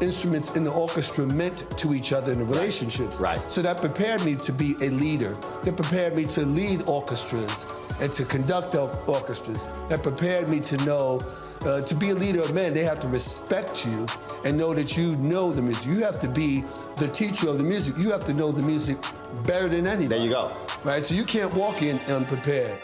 instruments in the orchestra meant to each other in the relationships. Right. So that prepared me to be a leader. That prepared me to lead orchestras and to conduct orchestras. That prepared me to know, to be a leader of men, they have to respect you and know that you know the music. You have to be the teacher of the music. You have to know the music better than anybody. There you go. Right, so you can't walk in unprepared.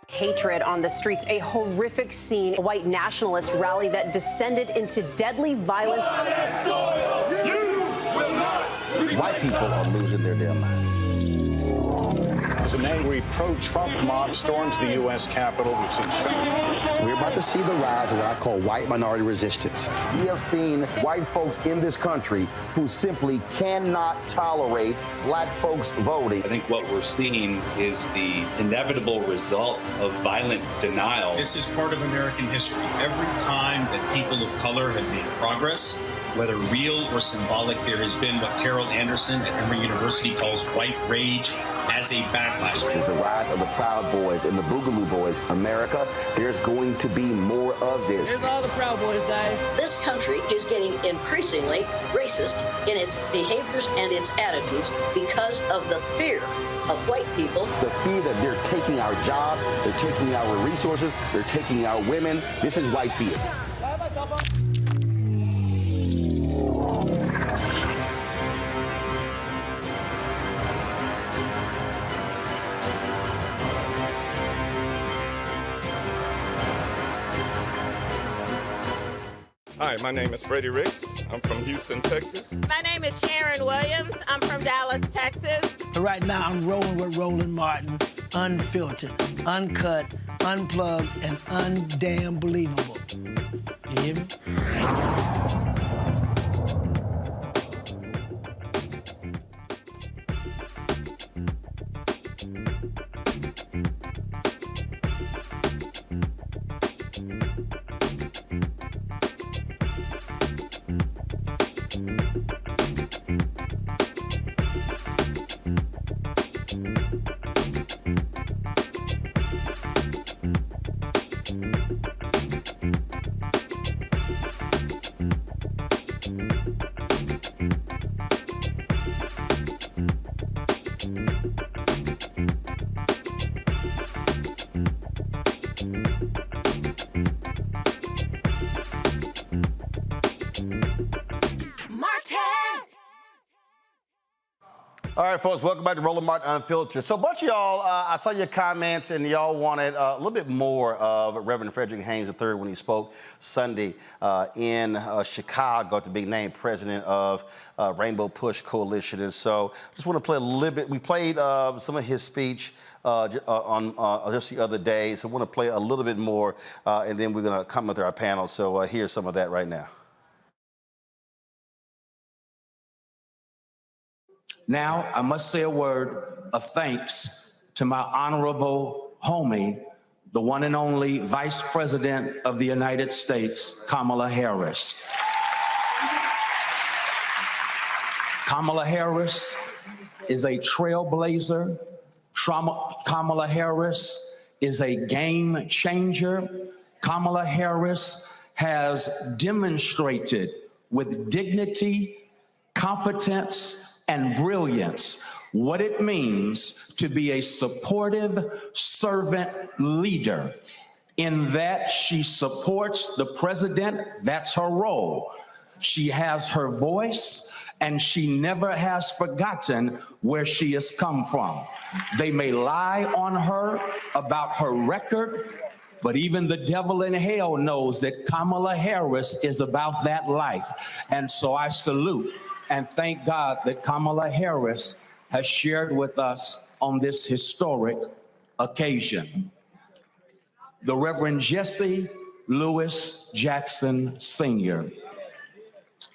Hatred on the streets, a horrific scene, a white nationalist rally that descended into deadly violence. White people are losing their damn minds. As an angry pro-Trump mob storms the U.S. Capitol, we've seen shooting. We're about to see the rise of what I call white minority resistance. We have seen white folks in this country who simply cannot tolerate black folks voting. I think what we're seeing is the inevitable result of violent denial. This is part of American history. Every time that people of color have made progress, whether real or symbolic, there has been what Carol Anderson at Emory University calls white rage as a backlash. This is the rise of the Proud Boys and the Boogaloo Boys. America, there's going to be more of this. Here's all the Proud Boys, guys. This country is getting increasingly racist in its behaviors and its attitudes because of the fear of white people. The fear that they're taking our jobs, they're taking our resources, they're taking our women. This is white fear. Hi, my name is Freddie Ricks. I'm from Houston, Texas. My name is Sharon Williams. I'm from Dallas, Texas. Right now, I'm rolling with Roland Martin, unfiltered, uncut, unplugged, and undamn believable. You hear me? All right, folks, welcome back to Roland Martin Unfiltered. So a bunch of y'all, I saw your comments, and y'all wanted a little bit more of Reverend Frederick Haynes III when he spoke Sunday in Chicago at the big name president of Rainbow Push Coalition. And so I just want to play a little bit. We played some of his speech on just the other day, so I want to play a little bit more, and then we're going to come with our panel. So here's some of that right now. Now, I must say a word of thanks to my honorable homie, the one and only Vice President of the United States, Kamala Harris. Kamala Harris is a trailblazer. Kamala Harris is a game changer. Kamala Harris has demonstrated with dignity, competence, and brilliance what it means to be a supportive servant leader, in that she supports the president. That's her role. She has her voice, and she never has forgotten where she has come from. They may lie on her about her record, but even the devil in hell knows that Kamala Harris is about that life. And so I salute and thank God that Kamala Harris has shared with us on this historic occasion. The Reverend Jesse Lewis Jackson Sr.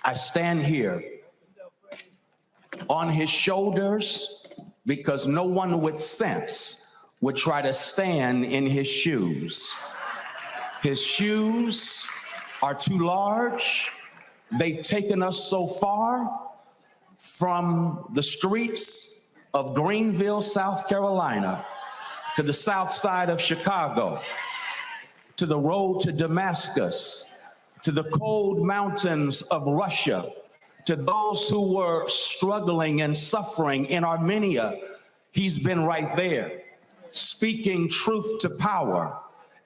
I stand here on his shoulders because no one with sense would try to stand in his shoes. His shoes are too large. They've taken us so far from the streets of Greenville, South Carolina, to the south side of Chicago, to the road to Damascus, to the cold mountains of Russia, to those who were struggling and suffering in Armenia. He's been right there, speaking truth to power,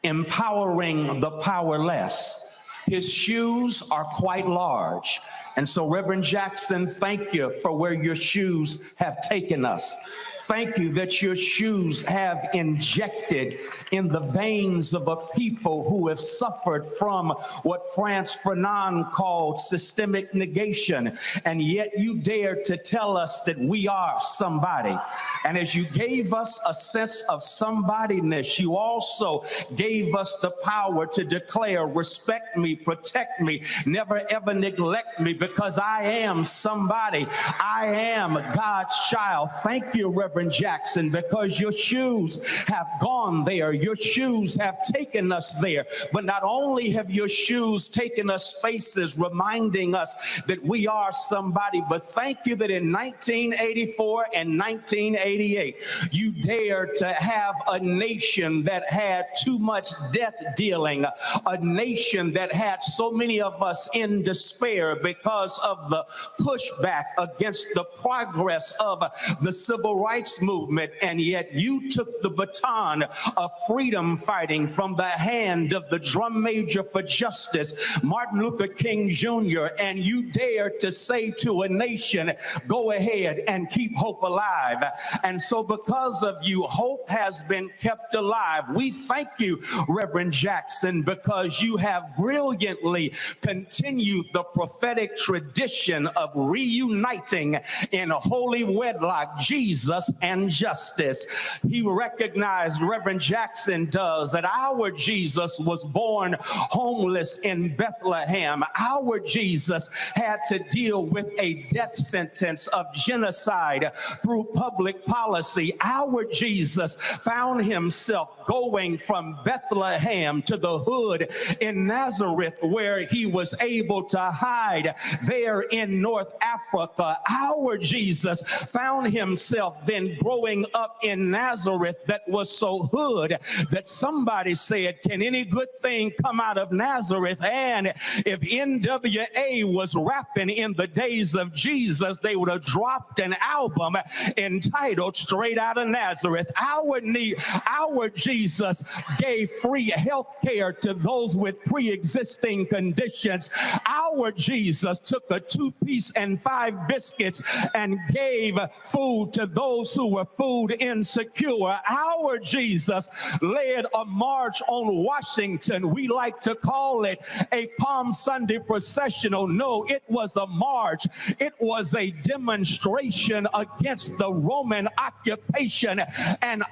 empowering the powerless. His shoes are quite large. And so, Reverend Jackson, thank you for where your shoes have taken us. Thank you that your shoes have injected in the veins of a people who have suffered from what Frantz Fanon called systemic negation. And yet you dare to tell us that we are somebody. And as you gave us a sense of somebodyness, you also gave us the power to declare, respect me, protect me, never ever neglect me, because I am somebody. I am God's child. Thank you, Reverend Jackson, because your shoes have gone there. Your shoes have taken us there. But not only have your shoes taken us spaces reminding us that we are somebody, but thank you that in 1984 and 1988, you dared to have a nation that had too much death dealing, a nation that had so many of us in despair because of the pushback against the progress of the civil rights movement. And yet you took the baton of freedom fighting from the hand of the drum major for justice, Martin Luther King Jr., and you dared to say to a nation, go ahead and keep hope alive. And so because of you, hope has been kept alive. We thank you, Reverend Jackson, because you have brilliantly continued the prophetic tradition of reuniting in holy wedlock Jesus and justice. He recognized, Reverend Jackson does, that our Jesus was born homeless in Bethlehem. Our Jesus had to deal with a death sentence of genocide through public policy. Our Jesus found himself going from Bethlehem to the hood in Nazareth, where he was able to hide there in North Africa. Our Jesus found himself then growing up in Nazareth that was so hood that somebody said, can any good thing come out of Nazareth? And if NWA was rapping in the days of Jesus, they would have dropped an album entitled Straight Out of Nazareth. Our Jesus gave free health care to those with pre-existing conditions. Our Jesus took a 2-piece and 5 biscuits and gave food to those who were food insecure. Our Jesus led a march on Washington. We like to call it a Palm Sunday processional. No, it was a march. It was a demonstration against the Roman occupation and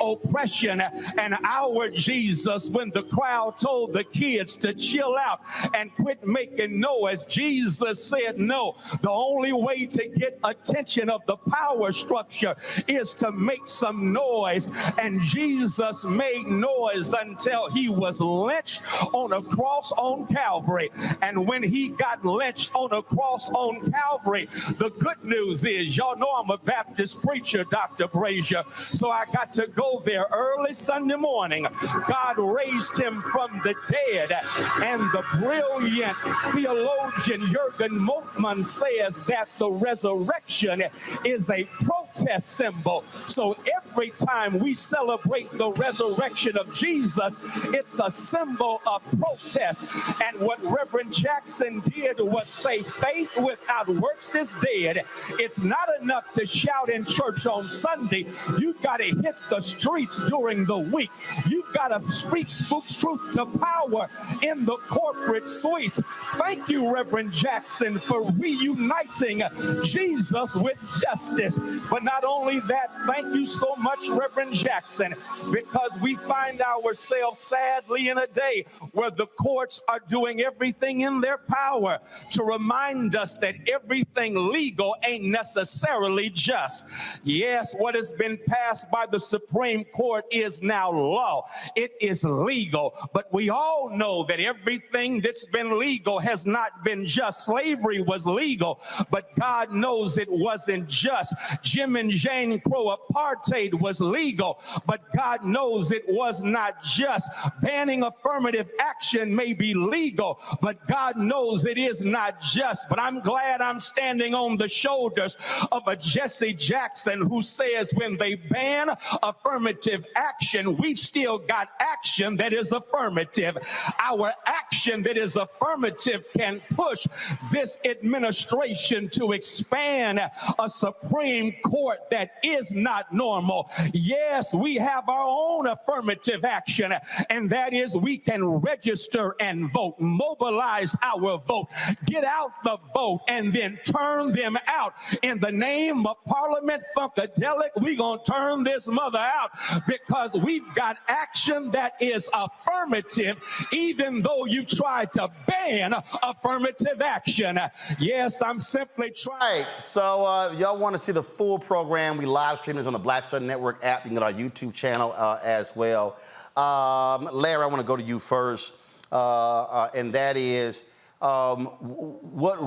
oppression. And our Jesus, when the crowd told the kids to chill out and quit making noise, Jesus said, no, the only way to get attention of the power structure is to make some noise. And Jesus made noise until he was lynched on a cross on Calvary. And when he got lynched on a cross on Calvary, the good news is, y'all know I'm a Baptist preacher, Dr. Brazier, so I got to go there early Sunday morning. God raised him from the dead, and the brilliant theologian Jürgen Moltmann says that the resurrection is a protest symbol. So every every time we celebrate the resurrection of Jesus, it's a symbol of protest. And what Reverend Jackson did was say faith without works is dead. It's not enough to shout in church on Sunday. You've got to hit the streets during the week. You've got to speak truth to power in the corporate suites. Thank you, Reverend Jackson, for reuniting Jesus with justice. But not only that, thank you so much, Reverend Jackson, because we find ourselves sadly in a day where the courts are doing everything in their power to remind us that everything legal ain't necessarily just. Yes, what has been passed by the Supreme Court is now law. It is legal, but we all know that everything that's been legal has not been just. Slavery was legal, but God knows it wasn't just. Jim and Jane Crow apartheid was legal, but God knows it was not just. Banning affirmative action may be legal, but God knows it is not just. But I'm glad I'm standing on the shoulders of a Jesse Jackson who says when they ban affirmative action, we've still got action that is affirmative. Our action that is affirmative can push this administration to expand a Supreme Court that is not normal. Yes, we have our own affirmative action, and that is we can register and vote, mobilize our vote, get out the vote, and then turn them out. In the name of Parliament Funkadelic, we're going to turn this mother out because we've got action that is affirmative, even though you tried to ban affirmative action. Yes, I'm simply trying. All right, so y'all want to see the full program, we live stream this on the Black Star Network app. You can go to our YouTube channel as well. Larry, I want to go to you first, and that is what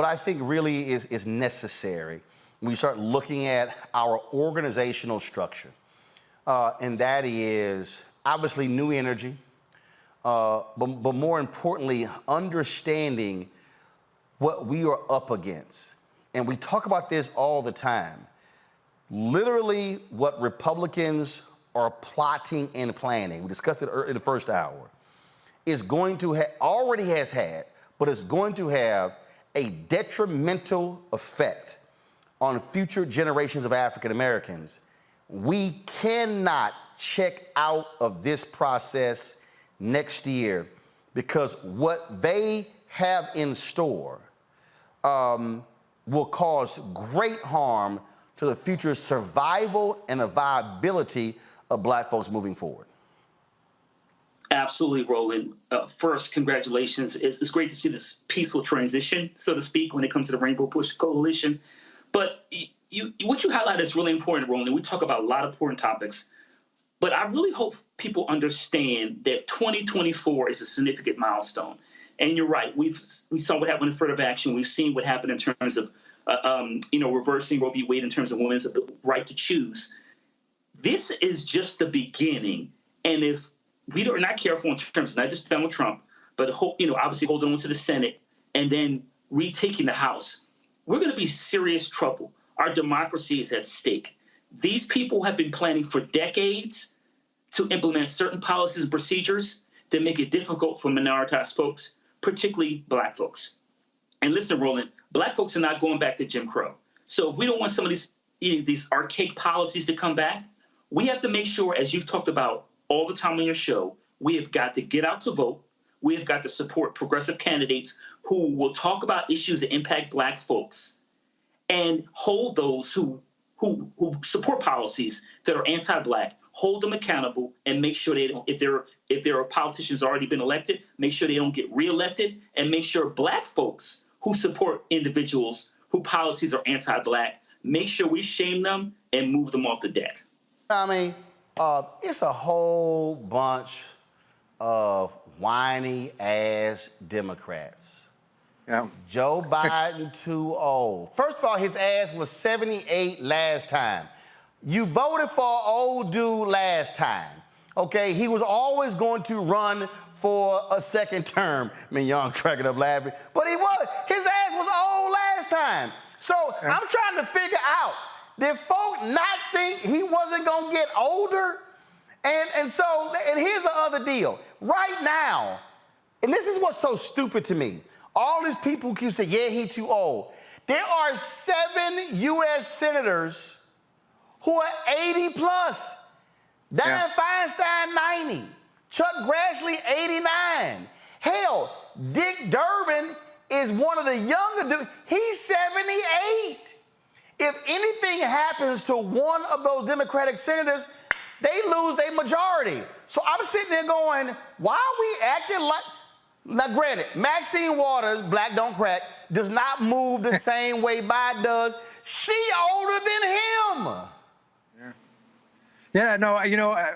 I think really is necessary when you start looking at our organizational structure, and that is obviously new energy, but more importantly, understanding what we are up against. And we talk about this all the time. Literally what Republicans are plotting and planning, we discussed it in the first hour, is going to already has had, but it's going to have a detrimental effect on future generations of African Americans. We cannot check out of this process next year because what they have in store will cause great harm to the future survival and the viability of Black folks moving forward. Absolutely, Roland. First, congratulations. It's great to see this peaceful transition, so to speak, when it comes to the Rainbow Push Coalition. But what you highlight is really important, Roland. We talk about a lot of important topics, but I really hope people understand that 2024 is a significant milestone. And you're right. We saw what happened in affirmative action. We've seen what happened in terms of, reversing Roe v. Wade in terms of women's right to choose. This is just the beginning. And if we are not careful in terms of not just Donald Trump, but obviously holding on to the Senate and then retaking the House, we're going to be in serious trouble. Our democracy is at stake. These people have been planning for decades to implement certain policies and procedures that make it difficult for minoritized folks, particularly Black folks. And listen, Roland, Black folks are not going back to Jim Crow. So if we don't want some of these archaic policies to come back, we have to make sure, as you've talked about all the time on your show, we have got to get out to vote. We have got to support progressive candidates who will talk about issues that impact Black folks and hold those who support policies that are anti-Black, hold them accountable, and make sure they don't, if there are politicians already been elected, make sure they don't get reelected, and make sure Black folks who support individuals whose policies are anti-Black, make sure we shame them and move them off the deck. Tommy, it's a whole bunch of whiny-ass Democrats. Yeah. Joe Biden too old. First of all, his ass was 78 last time. You voted for an old dude last time, okay? He was always going to run for a second term. I mean, y'all cracking up laughing, but he was. His ass was old last time. So I'm trying to figure out, Did folk not think he wasn't going to get older? And here's the other deal. Right now, and this is what's so stupid to me, all these people keep saying, yeah, he too old. There are 7 U.S. senators who are 80 plus. Dianne Feinstein, 90. Chuck Grassley, 89. Hell, Dick Durbin is one of the younger dudes. He's 78. If anything happens to one of those Democratic senators, they lose their majority. So I'm sitting there going, why are we acting like... Now, granted, Maxine Waters, Black Don't Crack, does not move the same way Biden does. She older than him. Yeah, no,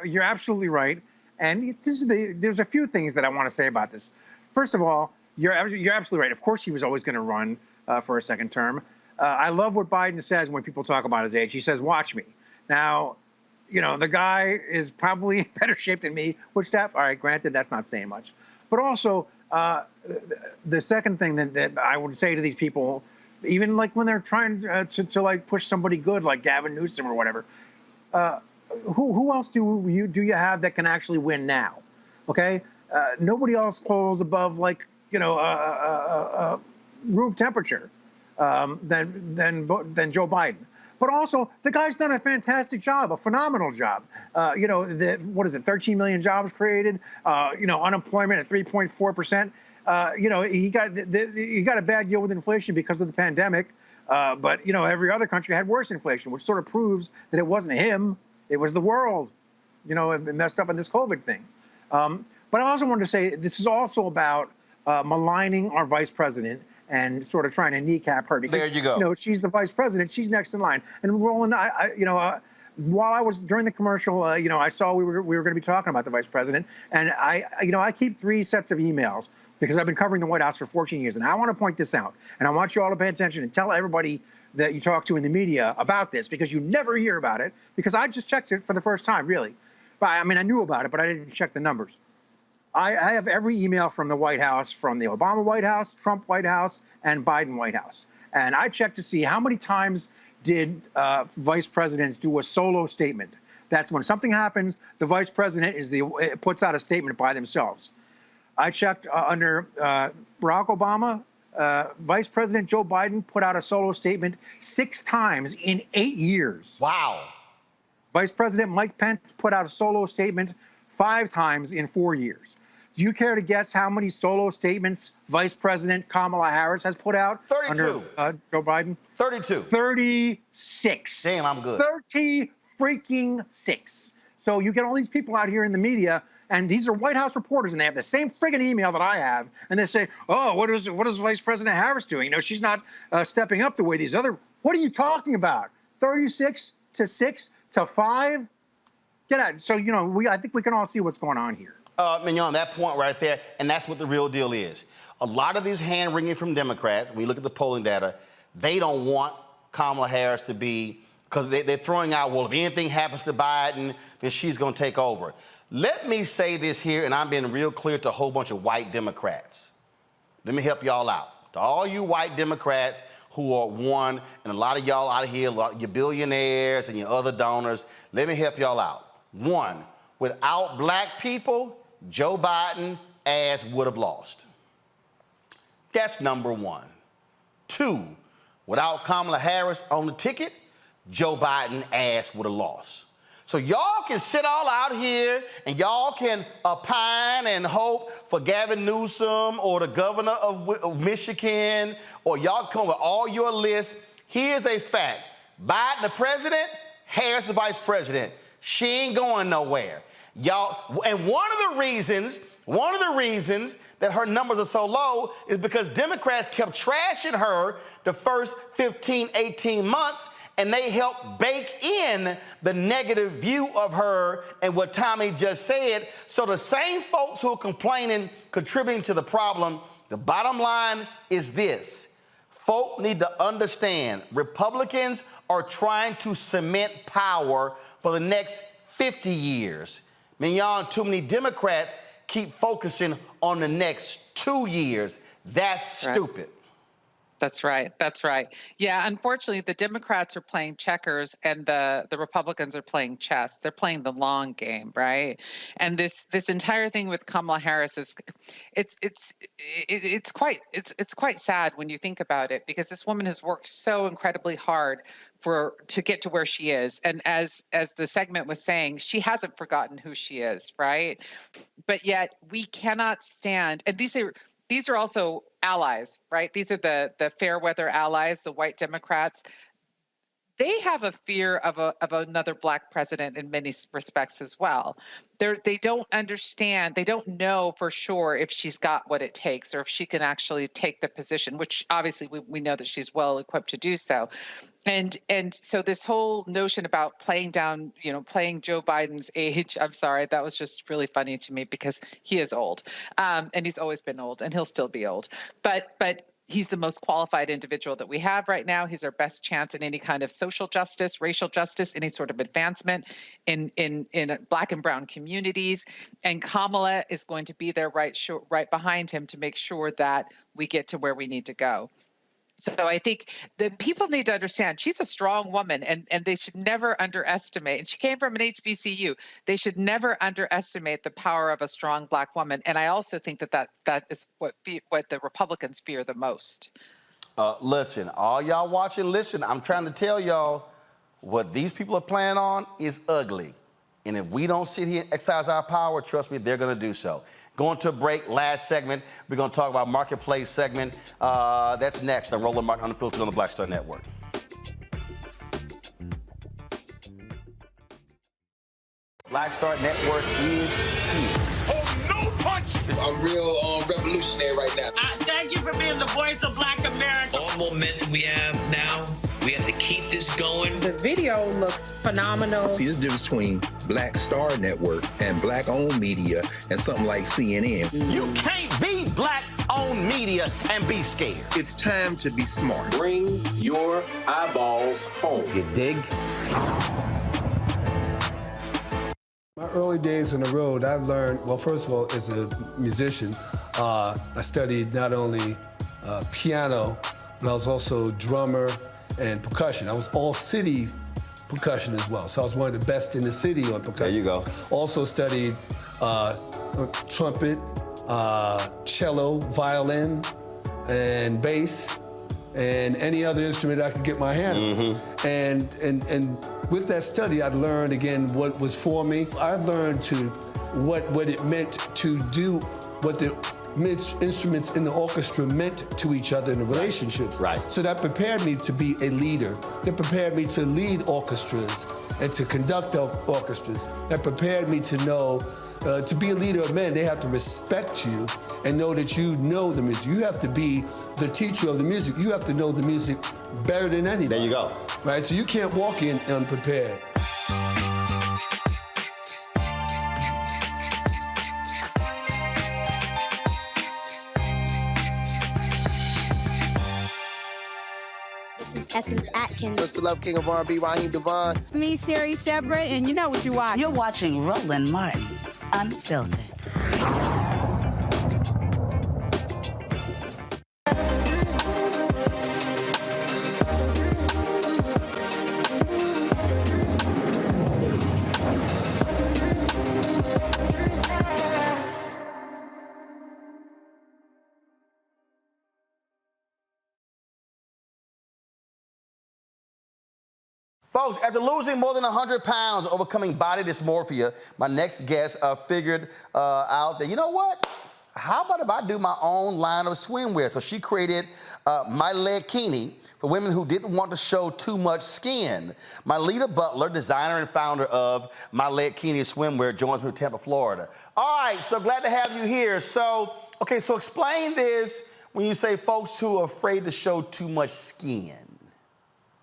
you're absolutely right. And there's a few things that I want to say about this. First of all, you're absolutely right. Of course, he was always going to run for a second term. I love what Biden says when people talk about his age. He says, watch me. Now, the guy is probably in better shape than me, which all right, granted, that's not saying much. But also, the second thing that I would say to these people, even like when they're trying to like push somebody good like Gavin Newsom or whatever, who else do you have that can actually win now? Okay, nobody else polls above like room temperature than Joe Biden. But also, the guy's done a fantastic job, a phenomenal job. What is it, 13 million jobs created, unemployment at 3.4%. He got a bad deal with inflation because of the pandemic. But every other country had worse inflation, which sort of proves that it wasn't him, it was the world, messed up in this COVID thing. But I also wanted to say this is also about maligning our vice president and sort of trying to kneecap her because, there you go. She's the vice president. She's next in line. And Roland, while I was during the commercial, I saw we were going to be talking about the vice president, and I keep 3 sets of emails because I've been covering the White House for 14 years, and I want to point this out, and I want you all to pay attention and tell everybody that you talk to in the media about this because you never hear about it because I just checked it for the first time, really. But I knew about it, but I didn't check the numbers. I have every email from the White House, from the Obama White House, Trump White House, and Biden White House. And I checked to see how many times did vice presidents do a solo statement. That's when something happens, the vice president puts out a statement by themselves. I checked under Barack Obama, Vice President Joe Biden put out a solo statement 6 times in 8 years. Wow. Vice President Mike Pence put out a solo statement 5 times in 4 years. Do you care to guess how many solo statements Vice President Kamala Harris has put out 32. Under Joe Biden? 32. 36. Damn, I'm good. 36. So you get all these people out here in the media, and these are White House reporters, and they have the same friggin' email that I have, and they say, oh, what is Vice President Harris doing? She's not stepping up the way these other... What are you talking about? 36 to 6 to 5? Get out. So, I think we can all see what's going on here. Mignon, that point right there, and that's what the real deal is. A lot of these hand-wringing from Democrats, when you look at the polling data, they don't want Kamala Harris to be, because they're throwing out, well, if anything happens to Biden, then she's going to take over. Let me say this here, and I'm being real clear to a whole bunch of white Democrats. Let me help y'all out. To all you white Democrats who are one, and a lot of y'all out here, your billionaires and your other donors, let me help y'all out. 1, without black people, Joe Biden ass would have lost. That's number 1. 2, without Kamala Harris on the ticket, Joe Biden ass would have lost. So y'all can sit all out here and y'all can opine and hope for Gavin Newsom or the governor of Michigan, or y'all come with all your lists. Here's a fact. Biden the president, Harris the vice president. She ain't going nowhere. Y'all, and one of the reasons that her numbers are so low is because Democrats kept trashing her the first 15, 18 months, and they helped bake in the negative view of her and what Tommy just said. So the same folks who are complaining, contributing to the problem, the bottom line is this. Folk need to understand Republicans are trying to cement power for the next 50 years. Mignon, too many Democrats keep focusing on the next 2 years. That's stupid. That's right. That's right. Yeah, unfortunately, the Democrats are playing checkers and the Republicans are playing chess. They're playing the long game, right? And this entire thing with Kamala Harris is it's quite sad when you think about it, because this woman has worked so incredibly hard to get to where she is. And as the segment was saying, she hasn't forgotten who she is, right? But yet we cannot stand, and these are also allies, right? These are the fair weather allies, the white Democrats. They have a fear of another Black president in many respects as well. They don't understand. They don't know for sure if she's got what it takes or if she can actually take the position, which obviously we know that she's well equipped to do so. And so this whole notion about playing down, playing Joe Biden's age, I'm sorry, that was just really funny to me because he is old, and he's always been old, and he'll still be old. But he's the most qualified individual that we have right now. He's our best chance in any kind of social justice, racial justice, any sort of advancement in Black and brown communities. And Kamala is going to be there right behind him to make sure that we get to where we need to go. So I think the people need to understand she's a strong woman, and they should never underestimate. And she came from an HBCU. They should never underestimate the power of a strong Black woman. And I also think that is what the Republicans fear the most. Listen, all y'all watching, listen, I'm trying to tell y'all what these people are planning on is ugly. And if we don't sit here and exercise our power, trust me, they're going to do so. Going to a break, last segment, we're going to talk about Marketplace segment. That's next on Roland Martin Unfiltered on the Black Star Network. Black Star Network is here. Oh, no punch! I'm real revolutionary right now. Thank you for being the voice of Black America. All momentum we have now, we have to keep this going. The video looks phenomenal. See, there's a difference between Black Star Network and Black-owned media and something like CNN. You can't be Black-owned media and be scared. It's time to be smart. Bring your eyeballs home. You dig? My early days on the road, I learned, well, first of all, as a musician, I studied not only piano, but I was also drummer and percussion. I was all city percussion as well. So I was one of the best in the city on percussion. There you go. Also studied trumpet, cello, violin, and bass, and any other instrument I could get my hand on. And with that study, I learned again what was for me. I learned what it meant to do, what the instruments in the orchestra meant to each other in the relationships. Right. So that prepared me to be a leader. That prepared me to lead orchestras and to conduct orchestras. That prepared me to know, to be a leader of men, they have to respect you and know that you know the music. You have to be the teacher of the music. You have to know the music better than anybody. There you go. Right, so you can't walk in unprepared. This is Essence Atkins. Mr. Love King of R&B, Raheem Devon. It's me, Sherry Shepard, and you know what you watch. You're watching Roland Martin, Unfiltered. Folks, after losing more than 100 pounds, overcoming body dysmorphia, my next guest figured out that, you know what? How about if I do my own line of swimwear? So she created My Leggini for women who didn't want to show too much skin. Myleta Butler, designer and founder of My Leggini swimwear, joins me from Tampa, Florida. All right, so glad to have you here. So, okay, so explain this when you say folks who are afraid to show too much skin.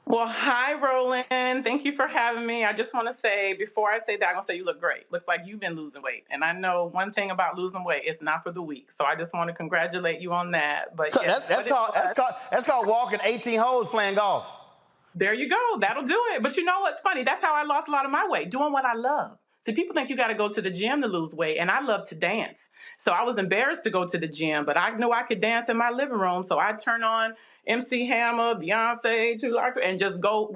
Well, hi, Roland. Thank you for having me. I just want to say, before I say that, I'm going to say you look great. Looks like you've been losing weight. And I know one thing about losing weight, it's not for the weak. So I just want to congratulate you on that. But yes, that's called walking 18 holes playing golf. There you go. That'll do it. But you know what's funny? That's how I lost a lot of my weight, doing what I love. See, people think you got to go to the gym to lose weight, and I love to dance. So I was embarrassed to go to the gym, but I knew I could dance in my living room. So I'd turn on MC Hammer, Beyonce, and just go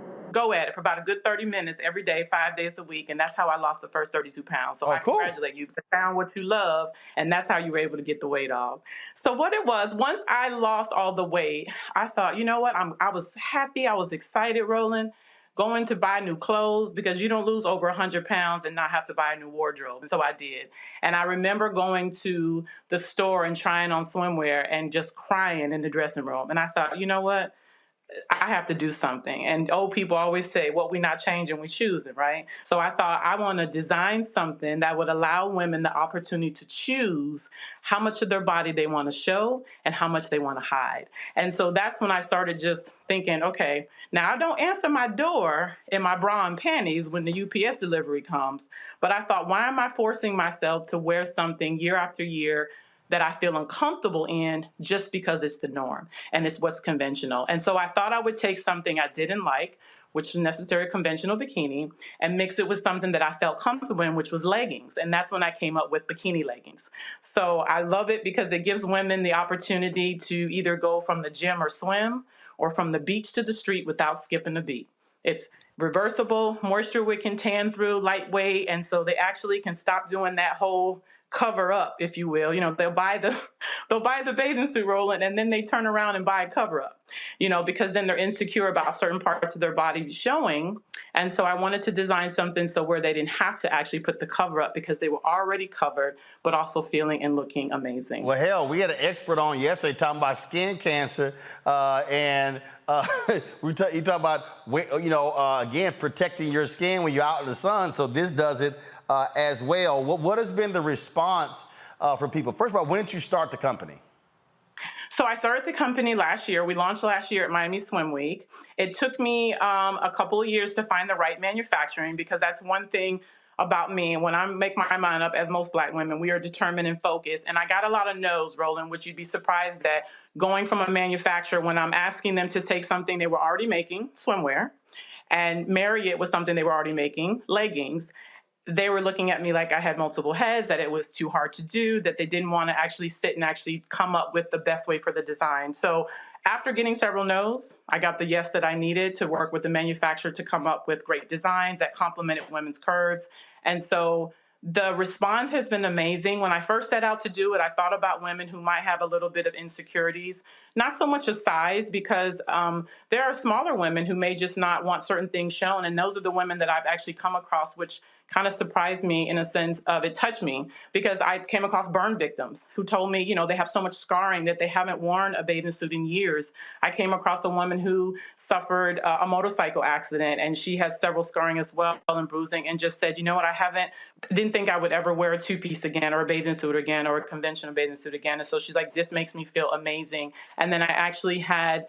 at it for about a good 30 minutes every day, 5 days a week. And that's how I lost the first 32 pounds. So I congratulate you. You found what you love, and that's how you were able to get the weight off. So what it was, once I lost all the weight, I thought, you know what? I was happy. I was excited, Roland, going to buy new clothes, because you don't lose over 100 pounds and not have to buy a new wardrobe. And so I did. And I remember going to the store and trying on swimwear and just crying in the dressing room. And I thought, you know what? I have to do something. And old people always say, what we not changing, we choosing, right? So I thought, I want to design something that would allow women the opportunity to choose how much of their body they want to show and how much they want to hide. And so that's when I started just thinking, okay, now I don't answer my door in my bra and panties when the UPS delivery comes. But I thought, why am I forcing myself to wear something year after year that I feel uncomfortable in just because it's the norm and it's what's conventional? And so I thought I would take something I didn't like, which was necessary conventional bikini, and mix it with something that I felt comfortable in, which was leggings. And that's when I came up with bikini leggings. So I love it because it gives women the opportunity to either go from the gym or swim, or from the beach to the street without skipping a beat. It's reversible, moisture wicking, tan through, lightweight, and so they actually can stop doing that whole cover up, if you will. You know, they'll buy the bathing suit, Roland, and then they turn around and buy a cover up, you know, because then they're insecure about certain parts of their body showing. And so I wanted to design something so where they didn't have to actually put the cover up because they were already covered, but also feeling and looking amazing. Well, hell, we had an expert on yesterday talking about skin cancer, and you talk about, you know, again, protecting your skin when you're out in the sun. So this does it as well. What has been the response from people? First of all, when did you start the company? So I started the company last year. We launched last year at Miami Swim Week. It took me a couple of years to find the right manufacturing, because that's one thing about me. When I make my mind up, as most Black women, we are determined and focused. And I got a lot of no's, Roland, which you'd be surprised at, going from a manufacturer when I'm asking them to take something they were already making, swimwear, and marry it with something they were already making, leggings. They were looking at me like I had multiple heads, that it was too hard to do, that they didn't want to actually sit and actually come up with the best way for the design. So after getting several no's, I got the yes that I needed to work with the manufacturer to come up with great designs that complemented women's curves. And so the response has been amazing. When I first set out to do it, I thought about women who might have a little bit of insecurities, not so much a size, because there are smaller women who may just not want certain things shown. And those are the women that I've actually come across, which kind of surprised me in a sense of it touched me, because I came across burn victims who told me, you know, they have so much scarring that they haven't worn a bathing suit in years. I came across a woman who suffered a motorcycle accident, and she has several scarring as well and bruising, and just said, you know what, didn't think I would ever wear a two-piece again, or a bathing suit again, or a conventional bathing suit again. And so she's like, this makes me feel amazing. And then I actually had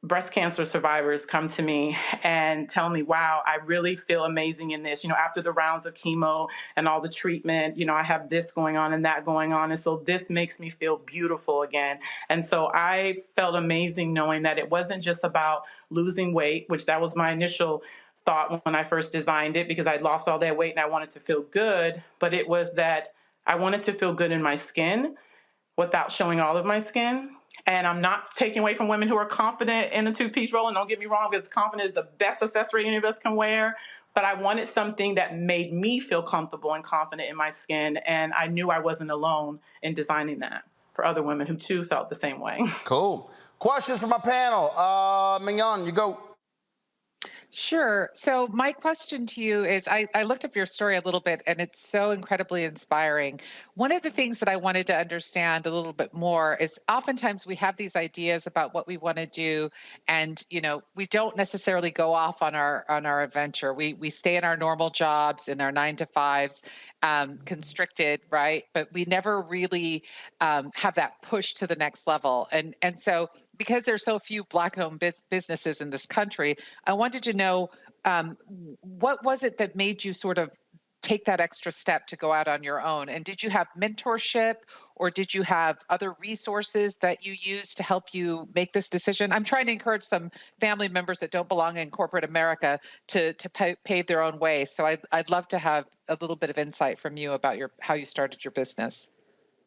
breast cancer survivors come to me and tell me, wow, I really feel amazing in this. You know, after the rounds of chemo and all the treatment, you know, I have this going on and that going on. And so this makes me feel beautiful again. And so I felt amazing knowing that it wasn't just about losing weight, which that was my initial thought when I first designed it, because I'd lost all that weight and I wanted to feel good. But it was that I wanted to feel good in my skin without showing all of my skin. And I'm not taking away from women who are confident in a two-piece roll. And don't get me wrong, because confidence is the best accessory any of us can wear. But I wanted something that made me feel comfortable and confident in my skin. And I knew I wasn't alone in designing that for other women who too felt the same way. Cool. Questions from my panel. Mignon, you go. Sure. So my question to you is, I looked up your story a little bit, and it's so incredibly inspiring. One of the things that I wanted to understand a little bit more is, oftentimes we have these ideas about what we want to do, and we don't necessarily go off on our adventure. We stay in our normal jobs, in our 9-to-5s, constricted, right? But we never really have that push to the next level. And so, because there's so few Black-owned businesses in this country, I wanted to know, what was it that made you sort of take that extra step to go out on your own? And did you have mentorship, or did you have other resources that you used to help you make this decision? I'm trying to encourage some family members that don't belong in corporate America to pave their own way. So I'd love to have a little bit of insight from you about how you started your business.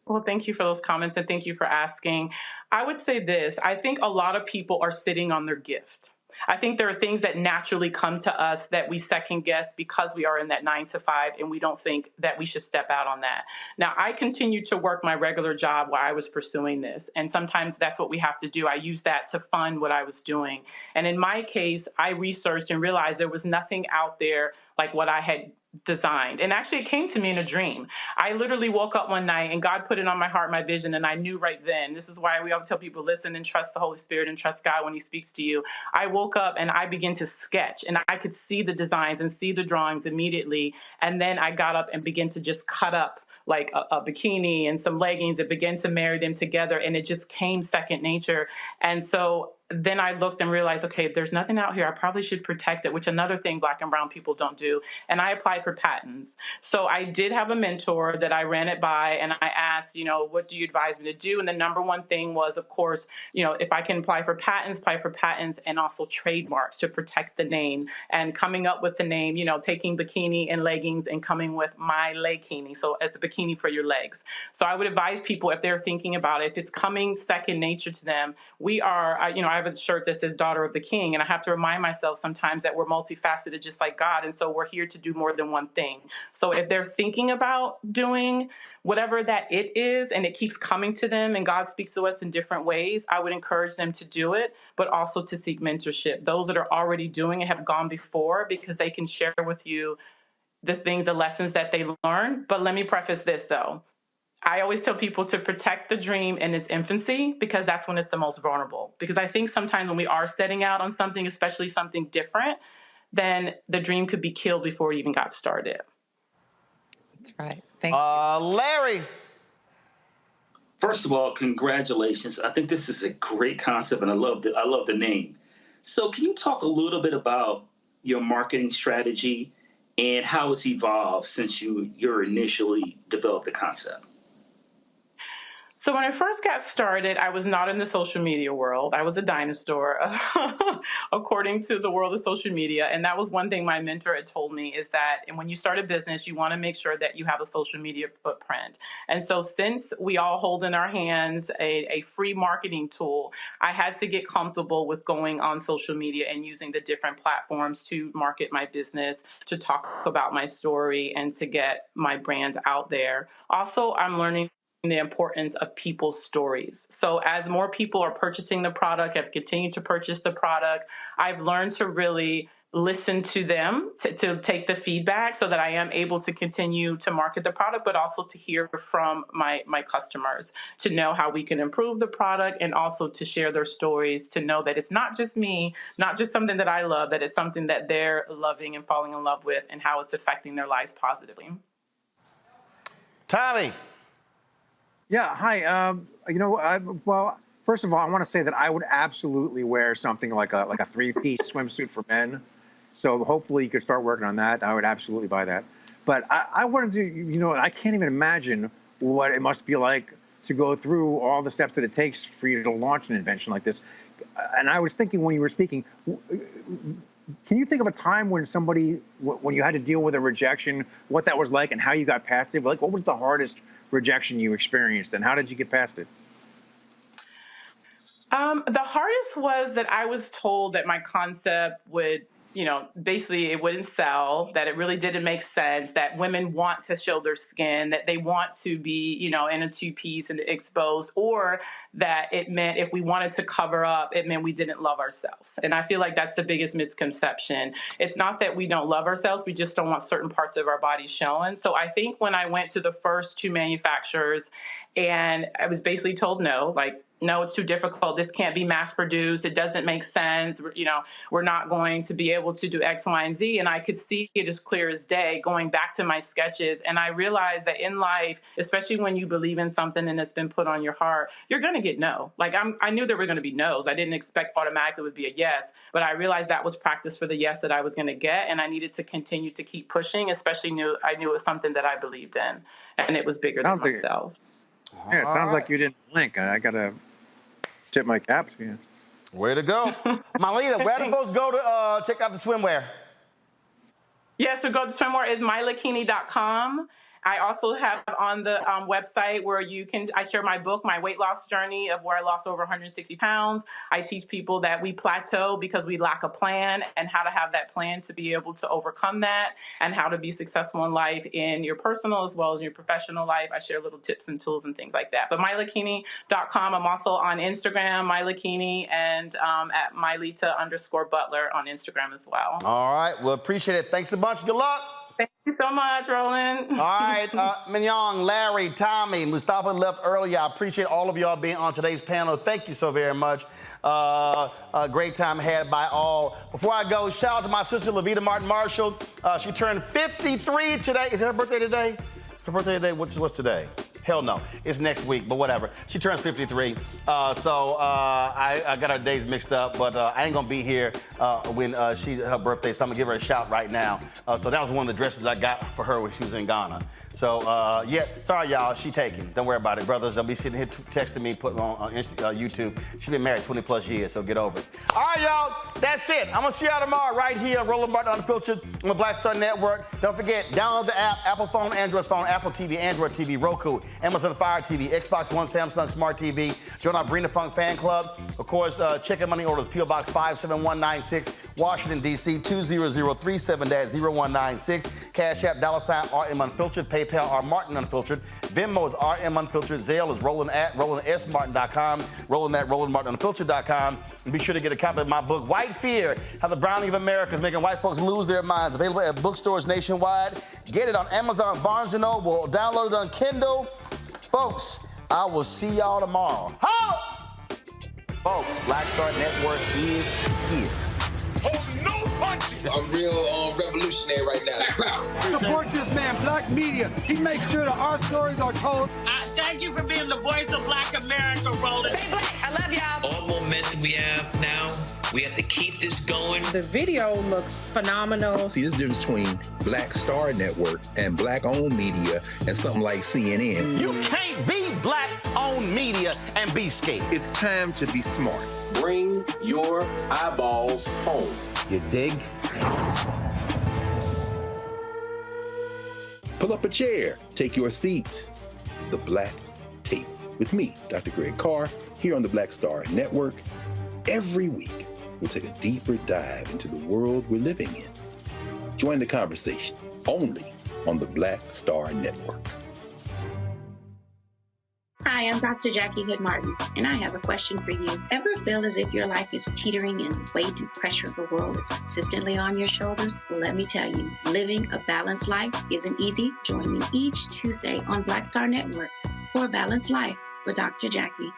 Well, thank you for those comments, and thank you for asking. I would say this. I think a lot of people are sitting on their gift. I think there are things that naturally come to us that we second guess because we are in that 9 to 5 and we don't think that we should step out on that. Now, I continued to work my regular job while I was pursuing this. And sometimes that's what we have to do. I used that to fund what I was doing. And in my case, I researched and realized there was nothing out there like what I had designed. And actually, it came to me in a dream. I literally woke up one night and God put it on my heart, my vision, and I knew right then. This is why we always tell people, listen and trust the Holy Spirit and trust God when he speaks to you. I woke up and I began to sketch, and I could see the designs and see the drawings immediately. And then I got up and began to just cut up like a bikini and some leggings and began to marry them together. And it just came second nature. And so then I looked and realized, okay, there's nothing out here. I probably should protect it, which another thing Black and brown people don't do. And I applied for patents. So I did have a mentor that I ran it by, and I asked, what do you advise me to do? And the number one thing was, of course, if I can apply for patents and also trademarks to protect the name, and coming up with the name, taking bikini and leggings and coming with my legkini. So as a bikini for your legs. So I would advise people, if they're thinking about it, if it's coming second nature to them, we are, I have a shirt that says Daughter of the King, and I have to remind myself sometimes that we're multifaceted just like God, and so we're here to do more than one thing. So if they're thinking about doing whatever that it is, and it keeps coming to them, and God speaks to us in different ways, I would encourage them to do it, but also to seek mentorship. Those that are already doing it have gone before, because they can share with you the lessons that they learn. But let me preface this, though. I always tell people to protect the dream in its infancy, because that's when it's the most vulnerable. Because I think sometimes when we are setting out on something, especially something different, then the dream could be killed before it even got started. That's right. Thank you. Larry. First of all, congratulations. I think this is a great concept, and I love the name. So can you talk a little bit about your marketing strategy and how it's evolved since you initially developed the concept? So when I first got started, I was not in the social media world. I was a dinosaur, according to the world of social media. And that was one thing my mentor had told me, is that when you start a business, you want to make sure that you have a social media footprint. And so since we all hold in our hands a free marketing tool, I had to get comfortable with going on social media and using the different platforms to market my business, to talk about my story, and to get my brand out there. Also, I'm learning the importance of people's stories. So as more people are purchasing the product, have continued to purchase the product, I've learned to really listen to them, to take the feedback, so that I am able to continue to market the product, but also to hear from my customers, to know how we can improve the product, and also to share their stories, to know that it's not just me, not just something that I love, that it's something that they're loving and falling in love with, and how it's affecting their lives positively. Tommy. Yeah, hi. Well, first of all, I want to say that I would absolutely wear something like a three-piece swimsuit for men. So hopefully you could start working on that. I would absolutely buy that. But I wanted to, I can't even imagine what it must be like to go through all the steps that it takes for you to launch an invention like this. And I was thinking when you were speaking, can you think of a time when when you had to deal with a rejection, what that was like and how you got past it? Like, what was the hardest rejection you experienced, and how did you get past it? The hardest was that I was told that my concept would, basically it wouldn't sell, that it really didn't make sense, that women want to show their skin, that they want to be, in a two-piece and exposed, or that it meant if we wanted to cover up, it meant we didn't love ourselves. And I feel like that's the biggest misconception. It's not that we don't love ourselves, we just don't want certain parts of our body shown. So I think when I went to the first two manufacturers and I was basically told no, like, no, it's too difficult. This can't be mass produced. It doesn't make sense. We're not going to be able to do X, Y, and Z. And I could see it as clear as day going back to my sketches. And I realized that in life, especially when you believe in something and it's been put on your heart, you're going to get no. Like I knew there were going to be no's. I didn't expect automatically it would be a yes, but I realized that was practice for the yes that I was going to get. And I needed to continue to keep pushing, especially I knew it was something that I believed in and it was bigger than myself. Yeah, it sounds like you didn't blink. I got to tip my cap to you. Way to go. Marlena, where do folks go to check out the swimwear? Yeah, so go to swimwear is mylakini.com. I also have on the website where I share my book, my weight loss journey of where I lost over 160 pounds. I teach people that we plateau because we lack a plan and how to have that plan to be able to overcome that and how to be successful in life in your personal as well as your professional life. I share little tips and tools and things like that. But mylakini.com. I'm also on Instagram, mylakini, and at mylita_Butler on Instagram as well. All right. Well, appreciate it. Thanks a bunch. Good luck. Thank you so much, Roland. All right, Mignon, Larry, Tommy, Mustafa left earlier. I appreciate all of y'all being on today's panel. Thank you so very much. A great time had by all. Before I go, shout out to my sister, Levita Martin Marshall. She turned 53 today. Is it her birthday today? Her birthday today? What's today? Hell no, it's next week, but whatever. She turns 53, so I got her days mixed up, but I ain't gonna be here when she's her birthday, so I'm gonna give her a shout right now. So that was one of the dresses I got for her when she was in Ghana. So yeah, sorry y'all, she taken. Don't worry about it, brothers. Don't be sitting here texting me, putting on YouTube. She's been married 20 plus years, so get over it. All right, y'all, that's it. I'm gonna see y'all tomorrow right here, Roland Martin Unfiltered on the Black Star Network. Don't forget, download the app, Apple phone, Android phone, Apple TV, Android TV, Roku, Amazon Fire TV, Xbox One, Samsung Smart TV. Join our Bring the Funk fan club. Of course, check in money orders, P.O. Box 57196, Washington, D.C. 20037-0196. Cash App, $RM Unfiltered. PayPal, R Martin Unfiltered. Venmo is RM Unfiltered. Zelle is Roland@RolandSMartin.com. Roland@RolandMartinUnfiltered.com. And be sure to get a copy of my book, White Fear, How the Browning of America is Making White Folks Lose Their Minds. Available at bookstores nationwide. Get it on Amazon, Barnes & Noble. Download it on Kindle. Folks, I will see y'all tomorrow. Holla! Folks, Black Star Network is here. Oh, no punches! I'm real revolutionary right now. Support this man, Black Media. He makes sure that our stories are told. Thank you for being the voice of Black America, Roland. Stay black. I love y'all. All momentum we have now, we have to keep this going. The video looks phenomenal. See, there's a difference between Black Star Network and black-owned media and something like CNN. You can't be black-owned media and be scared. It's time to be smart. Bring your eyeballs home. You dig? Pull up a chair. Take your seat. The Black Tape with me, Dr. Greg Carr, here on the Black Star Network. Every week, we'll take a deeper dive into the world we're living in. Join the conversation only on the Black Star Network. Hi, I'm Dr. Jackie Hood Martin, and I have a question for you. Ever feel as if your life is teetering and the weight and pressure of the world is consistently on your shoulders? Well, let me tell you, living a balanced life isn't easy. Join me each Tuesday on Black Star Network for A Balanced Life with Dr. Jackie.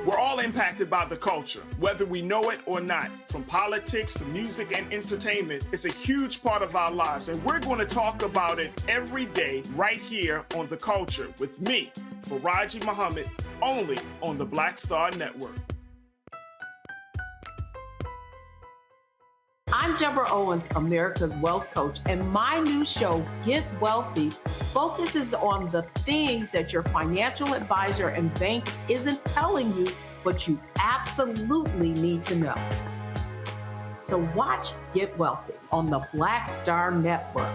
We're all impacted by the culture, whether we know it or not. From politics to music and entertainment, it's a huge part of our lives, and we're going to talk about it every day right here on The Culture with me, Faraji Muhammad, only on the Black Star Network. I'm Deborah Owens, America's Wealth Coach, and my new show, Get Wealthy, focuses on the things that your financial advisor and bank isn't telling you, but you absolutely need to know. So watch Get Wealthy on the Black Star Network.